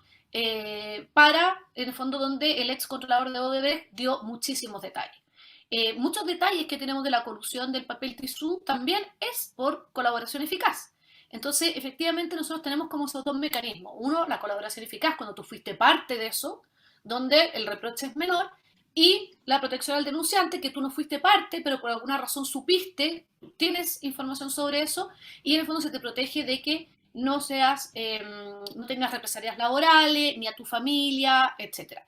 para, en el fondo, donde el ex controlador de Odebrecht dio muchísimos detalles. Muchos detalles que tenemos de la corrupción del papel tisú también es por colaboración eficaz. Entonces, efectivamente, nosotros tenemos como esos dos mecanismos. Uno, la colaboración eficaz, cuando tú fuiste parte de eso, donde el reproche es menor, y la protección al denunciante, que tú no fuiste parte, pero por alguna razón supiste, tienes información sobre eso, y en el fondo se te protege de que no seas, no tengas represalias laborales, ni a tu familia, etc.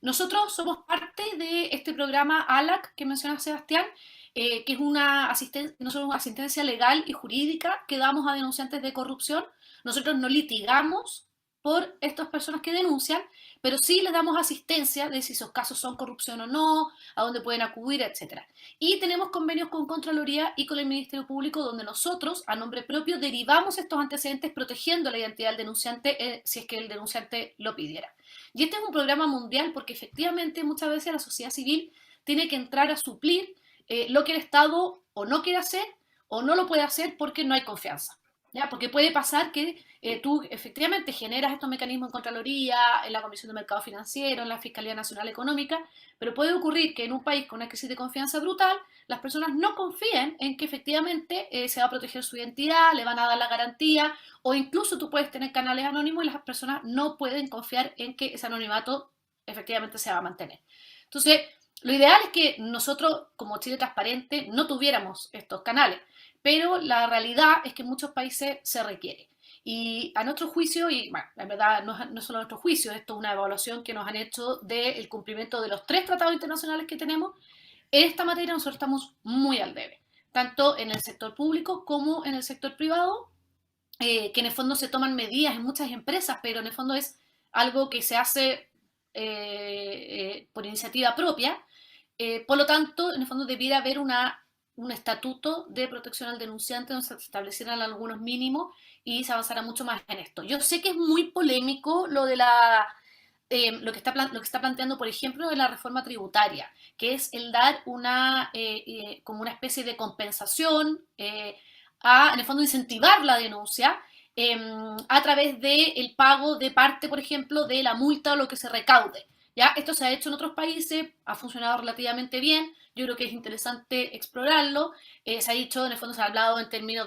Nosotros somos parte de este programa ALAC que menciona Sebastián, que es una asistencia legal y jurídica que damos a denunciantes de corrupción. Nosotros no litigamos por estas personas que denuncian, pero sí les damos asistencia de si esos casos son corrupción o no, a dónde pueden acudir, etc. Y tenemos convenios con Contraloría y con el Ministerio Público donde nosotros, a nombre propio, derivamos estos antecedentes protegiendo la identidad del denunciante si es que el denunciante lo pidiera. Y este es un programa mundial porque efectivamente muchas veces la sociedad civil tiene que entrar a suplir lo que el Estado o no quiere hacer o no lo puede hacer porque no hay confianza. ¿Ya? Porque puede pasar que tú efectivamente generas estos mecanismos en Contraloría, en la Comisión de Mercado Financiero, en la Fiscalía Nacional Económica, pero puede ocurrir que en un país con una crisis de confianza brutal, las personas no confíen en que efectivamente se va a proteger su identidad, le van a dar la garantía, o incluso tú puedes tener canales anónimos y las personas no pueden confiar en que ese anonimato efectivamente se va a mantener. Entonces, lo ideal es que nosotros, como Chile Transparente, no tuviéramos estos canales, pero la realidad es que en muchos países se requiere. Y a nuestro juicio, y bueno, la verdad no es solo a nuestro juicio, esto es una evaluación que nos han hecho del cumplimiento de los 3 tratados internacionales que tenemos, en esta materia nosotros estamos muy al debe, tanto en el sector público como en el sector privado, que en el fondo se toman medidas en muchas empresas, pero en el fondo es algo que se hace por iniciativa propia. Por lo tanto, en el fondo debiera haber un estatuto de protección al denunciante donde se establecieran algunos mínimos y se avanzara mucho más en esto. Yo sé que es muy polémico lo de lo que está planteando, por ejemplo, de la reforma tributaria, que es el dar como una especie de compensación, en el fondo incentivar la denuncia a través del pago de parte, por ejemplo, de la multa o lo que se recaude. ¿Ya? Esto se ha hecho en otros países, ha funcionado relativamente bien, yo creo que es interesante explorarlo. Se ha dicho, en el fondo se ha hablado en términos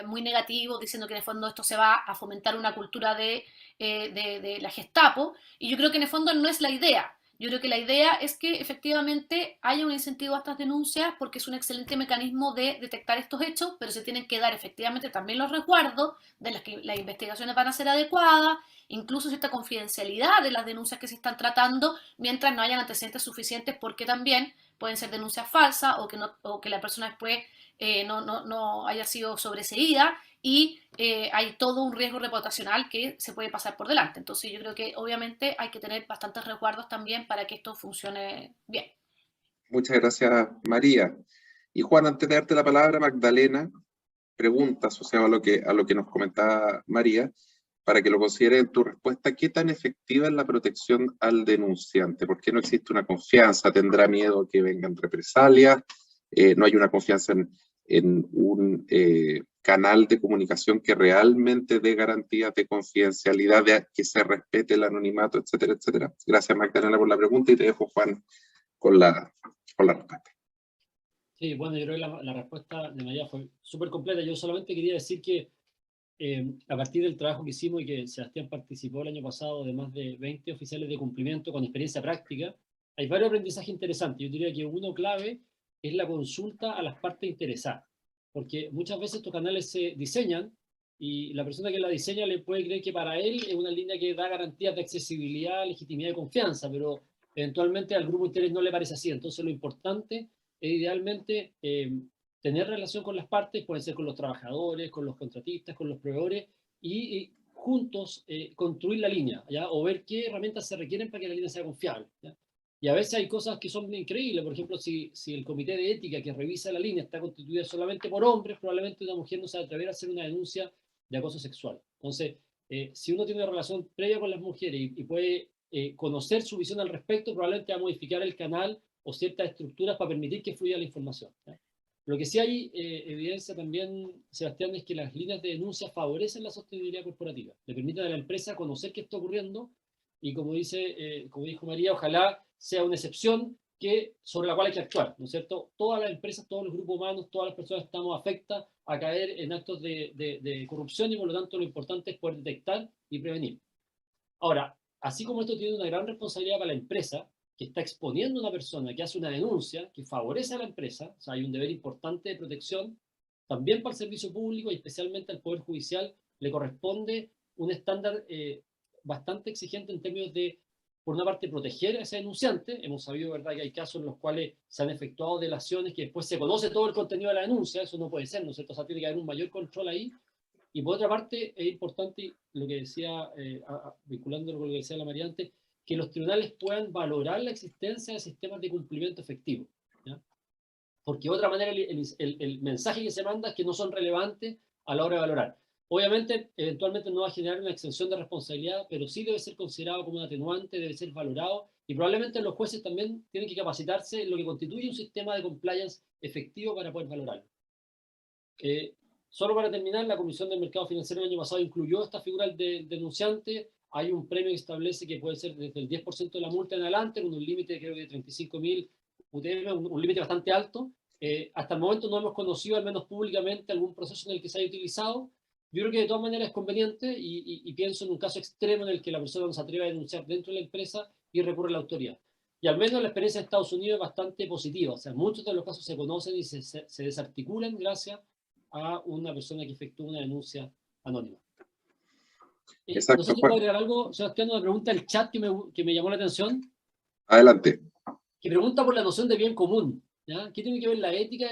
muy negativos, diciendo que en el fondo esto se va a fomentar una cultura de la Gestapo, y yo creo que en el fondo no es la idea. Yo creo que la idea es que efectivamente haya un incentivo a estas denuncias porque es un excelente mecanismo de detectar estos hechos, pero se tienen que dar efectivamente también los resguardos de las que las investigaciones van a ser adecuadas, incluso cierta confidencialidad de las denuncias que se están tratando, mientras no hayan antecedentes suficientes, porque también pueden ser denuncias falsas o que la persona después no haya sido sobreseída y hay todo un riesgo reputacional que se puede pasar por delante. Entonces yo creo que obviamente hay que tener bastantes resguardos también para que esto funcione bien. Muchas gracias, María. Y Juan, antes de darte la palabra, Magdalena, pregunta asociada a lo que nos comentaba María, para que lo considere en tu respuesta, ¿qué tan efectiva es la protección al denunciante? ¿Por qué no existe una confianza? ¿Tendrá miedo a que vengan represalias? ¿No hay una confianza en un canal de comunicación que realmente dé garantías de confidencialidad, de que se respete el anonimato, etcétera, etcétera? Gracias, Magdalena, por la pregunta y te dejo, Juan, con la respuesta. Sí, bueno, yo creo que la respuesta de María fue súper completa. Yo solamente quería decir que a partir del trabajo que hicimos y que Sebastián participó el año pasado de más de 20 oficiales de cumplimiento con experiencia práctica, hay varios aprendizajes interesantes. Yo diría que uno clave es la consulta a las partes interesadas, porque muchas veces estos canales se diseñan y la persona que la diseña le puede creer que para él es una línea que da garantías de accesibilidad, legitimidad y confianza, pero eventualmente al grupo de interés no le parece así. Entonces lo importante es idealmente tener relación con las partes, pueden ser con los trabajadores, con los contratistas, con los proveedores, y juntos construir la línea, ¿ya? O ver qué herramientas se requieren para que la línea sea confiable, ¿ya? Y a veces hay cosas que son increíbles, por ejemplo, si el comité de ética que revisa la línea está constituido solamente por hombres, probablemente una mujer no se va a atrever a hacer una denuncia de acoso sexual. Entonces, si uno tiene una relación previa con las mujeres y puede conocer su visión al respecto, probablemente va a modificar el canal o ciertas estructuras para permitir que fluya la información, ¿ya? Lo que sí hay evidencia también, Sebastián, es que las líneas de denuncia favorecen la sostenibilidad corporativa. Le permiten a la empresa conocer qué está ocurriendo y como dijo María, ojalá sea una excepción sobre la cual hay que actuar, ¿no es cierto? Todas las empresas, todos los grupos humanos, todas las personas estamos afectas a caer en actos de corrupción y por lo tanto lo importante es poder detectar y prevenir. Ahora, así como esto tiene una gran responsabilidad para la empresa, que está exponiendo a una persona que hace una denuncia, que favorece a la empresa, o sea, hay un deber importante de protección, también para el servicio público y especialmente al Poder Judicial le corresponde un estándar bastante exigente en términos de, por una parte, proteger a ese denunciante. Hemos sabido, ¿verdad?, que hay casos en los cuales se han efectuado delaciones que después se conoce todo el contenido de la denuncia, eso no puede ser, ¿no es cierto? O sea, tiene que haber un mayor control ahí. Y por otra parte, es importante lo que decía, vinculándolo con lo que decía la María antes, que los tribunales puedan valorar la existencia de sistemas de cumplimiento efectivo, ¿ya? Porque de otra manera el mensaje que se manda es que no son relevantes a la hora de valorar. Obviamente, eventualmente no va a generar una exención de responsabilidad, pero sí debe ser considerado como un atenuante, debe ser valorado, y probablemente los jueces también tienen que capacitarse en lo que constituye un sistema de compliance efectivo para poder valorarlo. Solo para terminar, la Comisión del Mercado Financiero el año pasado incluyó esta figura del denunciante. Hay un premio que establece que puede ser desde el 10% de la multa en adelante, con un límite creo que de 35.000 UTM, un límite bastante alto. Hasta el momento no hemos conocido, al menos públicamente, algún proceso en el que se haya utilizado. Yo creo que de todas maneras es conveniente y pienso en un caso extremo en el que la persona no se atreve a denunciar dentro de la empresa y recurre a la autoridad. Y al menos la experiencia en Estados Unidos es bastante positiva. O sea, muchos de los casos se conocen y se desarticulan gracias a una persona que efectúa una denuncia anónima. Exacto, no sé si puedo agregar algo, Sebastián, una pregunta del chat que me llamó la atención. Adelante. Que pregunta por la noción de bien común, ¿ya? ¿Qué tiene que ver la ética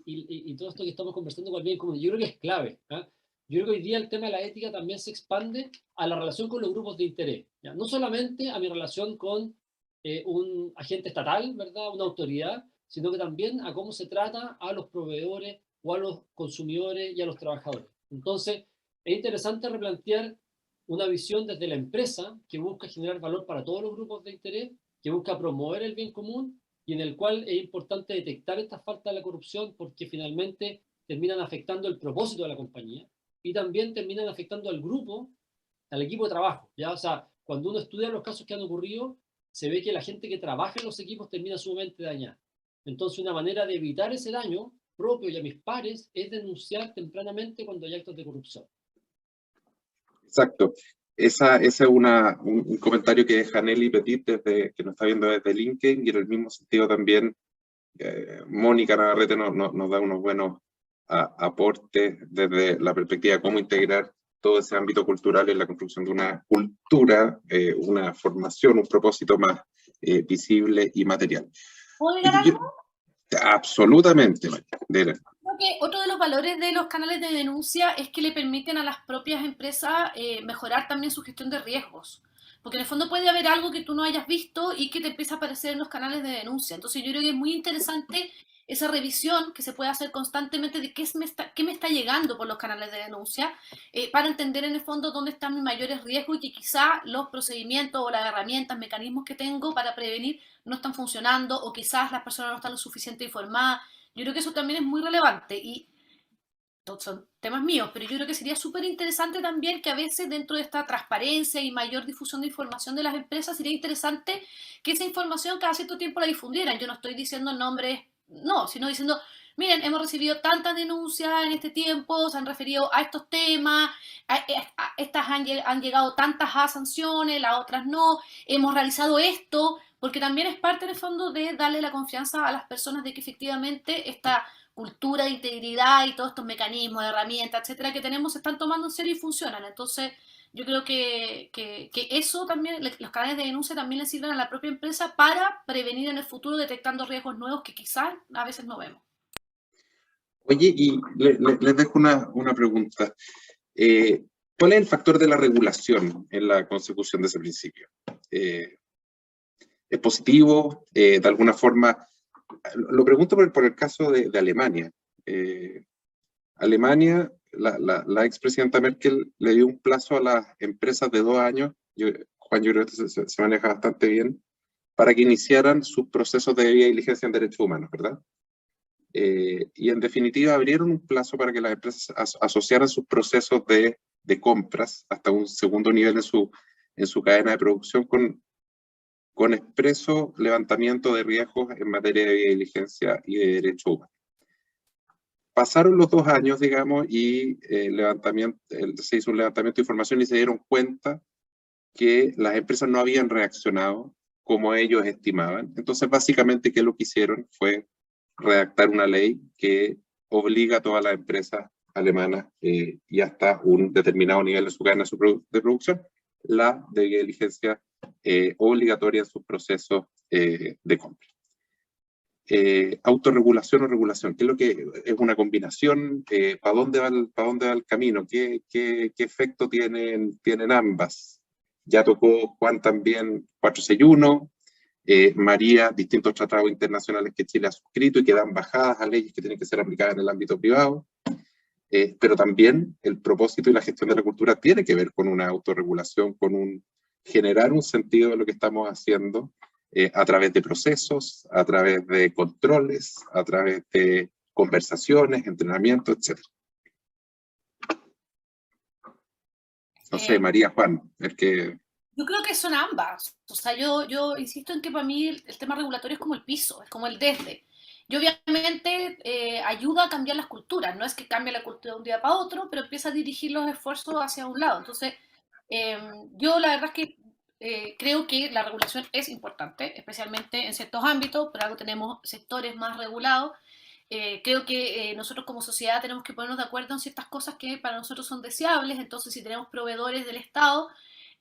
y todo esto que estamos conversando con el bien común? Yo creo que es clave, ¿ya? Yo creo que hoy día el tema de la ética también se expande a la relación con los grupos de interés, ¿ya? No solamente a mi relación con un agente estatal, ¿verdad? Una autoridad, sino que también a cómo se trata a los proveedores o a los consumidores y a los trabajadores. Entonces, es interesante replantear una visión desde la empresa que busca generar valor para todos los grupos de interés, que busca promover el bien común y en el cual es importante detectar esta falta de la corrupción porque finalmente terminan afectando el propósito de la compañía y también terminan afectando al grupo, al equipo de trabajo, ¿ya? O sea, cuando uno estudia los casos que han ocurrido, se ve que la gente que trabaja en los equipos termina sumamente dañada. Entonces, una manera de evitar ese daño propio y a mis pares es denunciar tempranamente cuando hay actos de corrupción. Exacto. Ese es un comentario que deja Nelly Petit, que nos está viendo desde LinkedIn, y en el mismo sentido también Mónica Navarrete nos da unos buenos aportes desde la perspectiva de cómo integrar todo ese ámbito cultural en la construcción de una cultura, una formación, un propósito más visible y material. ¿Puedo agregar algo? Absolutamente, María. Creo que otro de los valores de los canales de denuncia es que le permiten a las propias empresas mejorar también su gestión de riesgos. Porque en el fondo puede haber algo que tú no hayas visto y que te empieza a aparecer en los canales de denuncia. Entonces yo creo que es muy interesante esa revisión que se puede hacer constantemente de qué me está llegando por los canales de denuncia para entender en el fondo dónde están mis mayores riesgos y que quizá los procedimientos o las herramientas, mecanismos que tengo para prevenir no están funcionando o quizás las personas no están lo suficiente informadas. Yo creo que eso también es muy relevante y todos son temas míos, pero yo creo que sería súper interesante también que a veces dentro de esta transparencia y mayor difusión de información de las empresas sería interesante que esa información cada cierto tiempo la difundieran. Yo no estoy diciendo nombres, no, sino diciendo, miren, hemos recibido tantas denuncias en este tiempo, se han referido a estos temas, estas han llegado tantas a sanciones, las otras no, hemos realizado esto, porque también es parte en el fondo de darle la confianza a las personas de que efectivamente esta cultura de integridad y todos estos mecanismos, herramientas, etcétera, que tenemos se están tomando en serio y funcionan. Entonces, yo creo que eso también, los canales de denuncia también le sirven a la propia empresa para prevenir en el futuro detectando riesgos nuevos que quizás a veces no vemos. Oye, y les dejo una pregunta. ¿Cuál es el factor de la regulación en la consecución de ese principio? ¿Es positivo? ¿De alguna forma? Lo pregunto por el caso de Alemania. Alemania, la expresidenta Merkel le dio un plazo a las empresas de 2 años, Juan, yo creo que se maneja bastante bien, para que iniciaran sus procesos de debida diligencia en derechos humanos, ¿verdad? Y en definitiva abrieron un plazo para que las empresas asociaran sus procesos de compras hasta un segundo nivel en su cadena de producción con expreso levantamiento de riesgos en materia de diligencia y de derechos humanos. Pasaron los 2 años, digamos, y se hizo un levantamiento de información y se dieron cuenta que las empresas no habían reaccionado como ellos estimaban. Entonces, básicamente, ¿qué lo que hicieron? Fue redactar una ley que obliga a todas las empresas alemanas y hasta un determinado nivel de su cadena de producción, la de diligencia obligatoria en sus procesos de compra. Autorregulación o regulación, ¿qué es lo que es una combinación? ¿Para dónde va el camino? ¿Qué efecto tienen ambas? Ya tocó Juan también 461, María, distintos tratados internacionales que Chile ha suscrito y que dan bajadas a leyes que tienen que ser aplicadas en el ámbito privado, pero también el propósito y la gestión de la cultura tiene que ver con una autorregulación, con generar un sentido de lo que estamos haciendo a través de procesos, a través de controles, a través de conversaciones, entrenamiento, etc. No sé, María, Juan, es que... Yo creo que son ambas. O sea, yo insisto en que para mí el tema regulatorio es como el piso, es como el desde. Y obviamente ayuda a cambiar las culturas. No es que cambie la cultura de un día para otro, pero empieza a dirigir los esfuerzos hacia un lado. Entonces, yo la verdad es que creo que la regulación es importante, especialmente en ciertos ámbitos, pero algo tenemos sectores más regulados. Creo que nosotros como sociedad tenemos que ponernos de acuerdo en ciertas cosas que para nosotros son deseables. Entonces, si tenemos proveedores del Estado,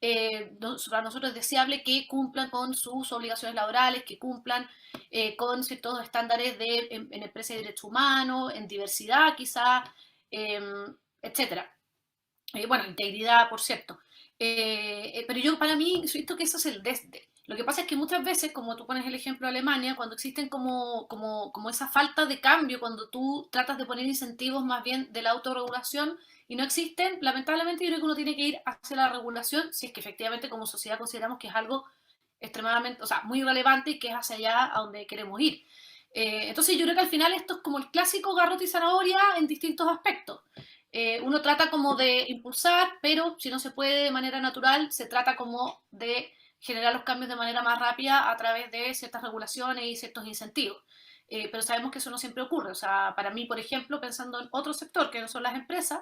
para nosotros es deseable que cumplan con sus obligaciones laborales, que cumplan con ciertos estándares en empresas de derechos humanos, en diversidad quizá, etc. Bueno, integridad, por cierto. Pero yo, para mí, insisto que eso es el desde. Lo que pasa es que muchas veces, como tú pones el ejemplo de Alemania, cuando existen como esa falta de cambio, cuando tú tratas de poner incentivos más bien de la autorregulación y no existen, lamentablemente yo creo que uno tiene que ir hacia la regulación si es que efectivamente como sociedad consideramos que es algo extremadamente, o sea, muy relevante y que es hacia allá a donde queremos ir. Entonces yo creo que al final esto es como el clásico garrote y zanahoria en distintos aspectos. Uno trata como de impulsar, pero si no se puede de manera natural, se trata como de generar los cambios de manera más rápida a través de ciertas regulaciones y ciertos incentivos. Pero sabemos que eso no siempre ocurre. O sea, para mí, por ejemplo, pensando en otro sector que no son las empresas,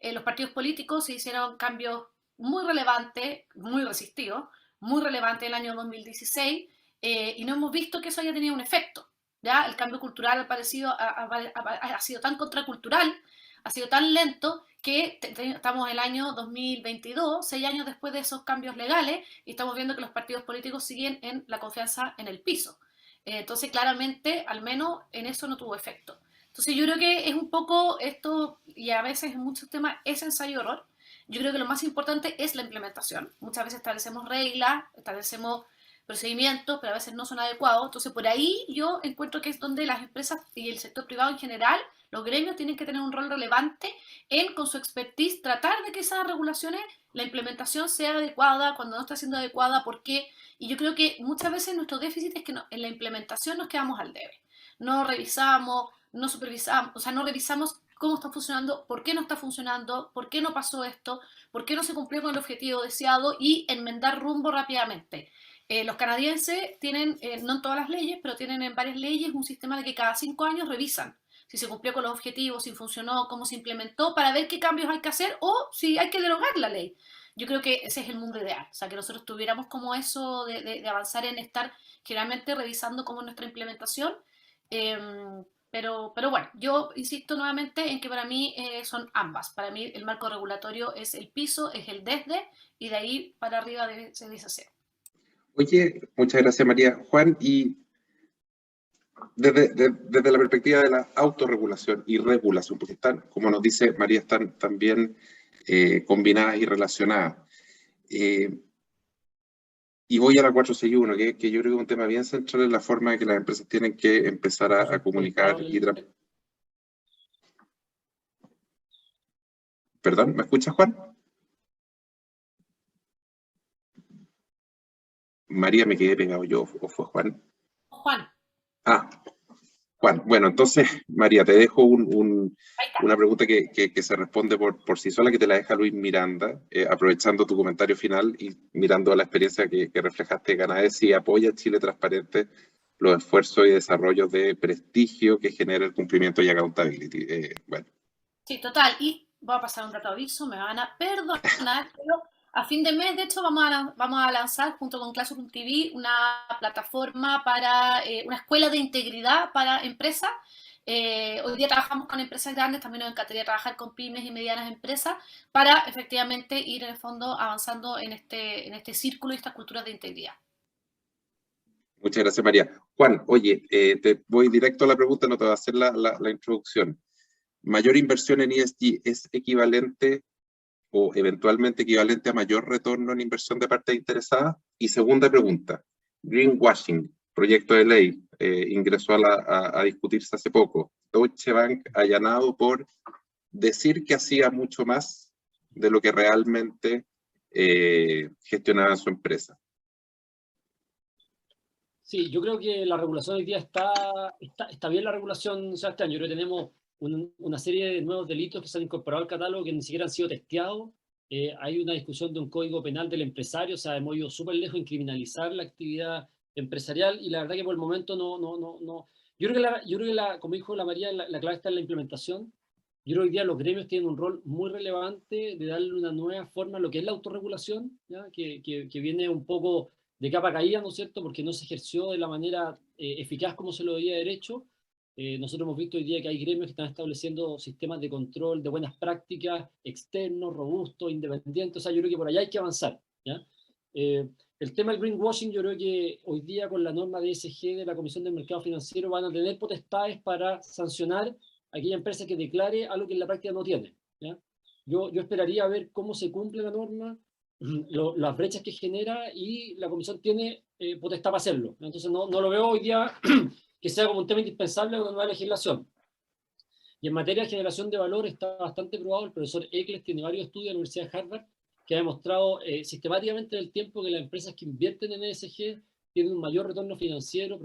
los partidos políticos se hicieron cambios muy relevantes, muy resistidos, muy relevantes en el año 2016 y no hemos visto que eso haya tenido un efecto. ¿Ya? El cambio cultural ha sido tan contracultural, ha sido tan lento que estamos en el año 2022, 6 años después de esos cambios legales, y estamos viendo que los partidos políticos siguen en la confianza en el piso. Entonces, claramente, al menos en eso no tuvo efecto. Entonces, yo creo que es un poco esto, y a veces en muchos temas es ensayo-error. Yo creo que lo más importante es la implementación. Muchas veces establecemos reglas, establecemos procedimientos, pero a veces no son adecuados. Entonces, por ahí yo encuentro que es donde las empresas y el sector privado en general, los gremios tienen que tener un rol relevante en, con su expertise, tratar de que esas regulaciones, la implementación sea adecuada, cuando no está siendo adecuada, ¿por qué? Y yo creo que muchas veces nuestro déficit es que en la implementación nos quedamos al debe. No revisamos, no supervisamos, o sea, no revisamos cómo está funcionando, por qué no está funcionando, por qué no pasó esto, por qué no se cumplió con el objetivo deseado y enmendar rumbo rápidamente. Los canadienses tienen, no en todas las leyes, pero tienen en varias leyes un sistema de que cada 5 años revisan si se cumplió con los objetivos, si funcionó, cómo se implementó, para ver qué cambios hay que hacer o si hay que derogar la ley. Yo creo que ese es el mundo ideal, o sea, que nosotros tuviéramos como eso de avanzar en estar generalmente revisando cómo nuestra implementación, pero bueno, yo insisto nuevamente en que para mí son ambas. Para mí el marco regulatorio es el piso, es el desde, y de ahí para arriba debe hacer. Oye, muchas gracias María. Juan, y desde la perspectiva de la autorregulación y regulación, porque están, como nos dice María, están también combinadas y relacionadas. Y voy a la 461, que yo creo que es un tema bien central en la forma en que las empresas tienen que empezar a comunicar y ¿Perdón? ¿Me escuchas, Juan? María, me quedé pegado yo, ¿o fue Juan? Juan. Ah, Juan, bueno, entonces, María, te dejo Ahí está. una pregunta que se responde por sí sola, que te la deja Luis Miranda, aprovechando tu comentario final y mirando la experiencia que reflejaste de Canadá, si apoya Chile Transparente los esfuerzos y desarrollos de prestigio que genera el cumplimiento y accountability. Bueno. Sí, total. Y voy a pasar un rato aviso, me van a perdonar, pero a fin de mes, de hecho, vamos a lanzar junto con Classroom TV una plataforma para una escuela de integridad para empresas. Hoy día trabajamos con empresas grandes, también nos encantaría trabajar con pymes y medianas empresas para efectivamente ir en el fondo avanzando en este círculo y estas culturas de integridad. Muchas gracias, María. Juan, oye, te voy directo a la pregunta, no te voy a hacer la introducción. ¿Mayor inversión en ESG es equivalente o eventualmente equivalente a mayor retorno en inversión de parte interesada? Y segunda pregunta, greenwashing, proyecto de ley, ingresó a discutirse hace poco. Deutsche Bank allanado por decir que hacía mucho más de lo que realmente gestionaba su empresa. Sí, yo creo que la regulación hoy día está bien la regulación, Sebastián. Yo creo que tenemos una serie de nuevos delitos que se han incorporado al catálogo que ni siquiera han sido testeados. Hay una discusión de un código penal del empresario, o sea, hemos ido súper lejos en criminalizar la actividad empresarial y la verdad que por el momento no. Yo creo que como dijo la María, la clave está en la implementación. Yo creo que hoy día los gremios tienen un rol muy relevante de darle una nueva forma a lo que es la autorregulación, ¿ya? Que viene un poco de capa caída, ¿no es cierto?, porque no se ejerció de la manera eficaz como se lo debía haber hecho. Nosotros hemos visto hoy día que hay gremios que están estableciendo sistemas de control de buenas prácticas externos, robustos, independientes. O sea, yo creo que por allá hay que avanzar, ¿ya? El tema del greenwashing, yo creo que hoy día con la norma de ESG de la Comisión del Mercado Financiero van a tener potestades para sancionar a aquella empresa que declare algo que en la práctica no tiene, ¿ya? Yo esperaría ver cómo se cumple la norma, las brechas que genera y la comisión tiene potestad para hacerlo. Entonces no lo veo hoy día que sea como un tema indispensable de una nueva legislación. Y en materia de generación de valor está bastante probado. El profesor Eccles tiene varios estudios de la Universidad de Harvard que ha demostrado sistemáticamente en el tiempo que las empresas que invierten en ESG tienen un mayor retorno financiero,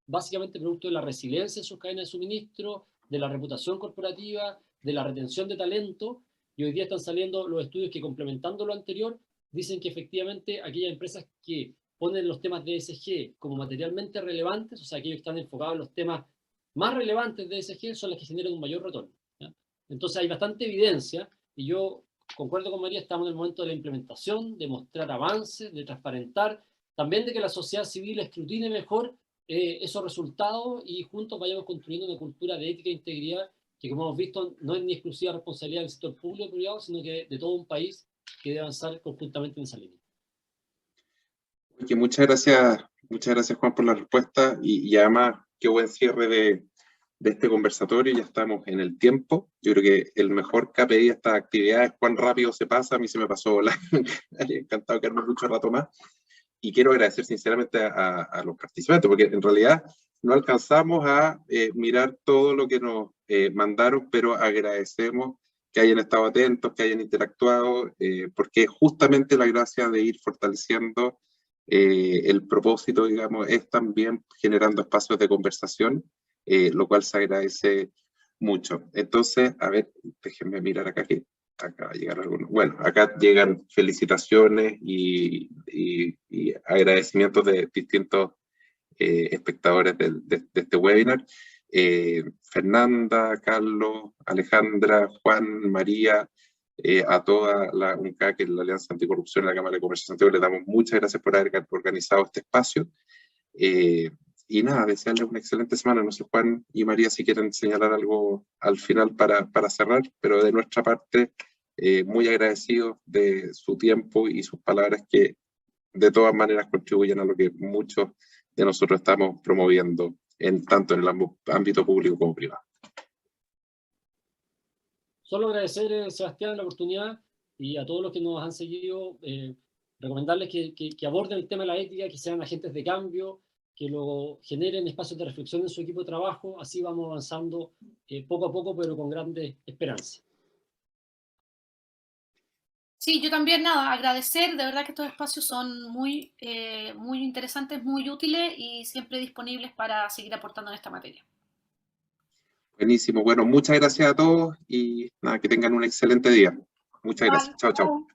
básicamente producto de la resiliencia en sus cadenas de suministro, de la reputación corporativa, de la retención de talento. Y hoy día están saliendo los estudios que, complementando lo anterior, dicen que efectivamente aquellas empresas que ponen los temas de ESG como materialmente relevantes, o sea, aquellos que están enfocados en los temas más relevantes de ESG, son las que generan un mayor retorno, ¿ya? Entonces hay bastante evidencia, y yo concuerdo con María, estamos en el momento de la implementación, de mostrar avances, de transparentar, también de que la sociedad civil escrutine mejor esos resultados y juntos vayamos construyendo una cultura de ética e integridad que, como hemos visto, no es ni exclusiva responsabilidad del sector público o privado, sino que de todo un país que debe avanzar conjuntamente en esa línea. Oye, muchas gracias Juan por la respuesta y además qué buen cierre de este conversatorio. Ya estamos en el tiempo. Yo creo que el mejor KPI de estas actividades es cuán rápido se pasa. A mí se me pasó volando. Encantado de quedarme mucho rato más. Y quiero agradecer sinceramente a los participantes, porque en realidad no alcanzamos a mirar todo lo que nos mandaron, pero agradecemos que hayan estado atentos, que hayan interactuado, porque es justamente la gracia de ir fortaleciendo el propósito, digamos, es también generando espacios de conversación, lo cual se agradece mucho. Entonces, a ver, déjenme mirar acá que acaba de llegar alguno. Bueno, acá llegan felicitaciones y agradecimientos de distintos espectadores de este webinar. Fernanda, Carlos, Alejandra, Juan, María, a toda la UNCAC, la Alianza Anticorrupción y la Cámara de Comercio de Santiago, les damos muchas gracias por haber organizado este espacio. Y nada, desearles una excelente semana. No sé, Juan y María, si quieren señalar algo al final para cerrar, pero de nuestra parte, muy agradecidos de su tiempo y sus palabras que de todas maneras contribuyen a lo que muchos de nosotros estamos promoviendo, tanto en el ámbito público como privado. Solo agradecer, Sebastián, la oportunidad y a todos los que nos han seguido, recomendarles que aborden el tema de la ética, que sean agentes de cambio, que lo generen espacios de reflexión en su equipo de trabajo. Así vamos avanzando poco a poco, pero con grandes esperanzas. Sí, yo también, nada, agradecer, de verdad que estos espacios son muy interesantes, muy útiles y siempre disponibles para seguir aportando en esta materia. Buenísimo. Bueno, muchas gracias a todos y nada, que tengan un excelente día. Muchas gracias. Chao, chao.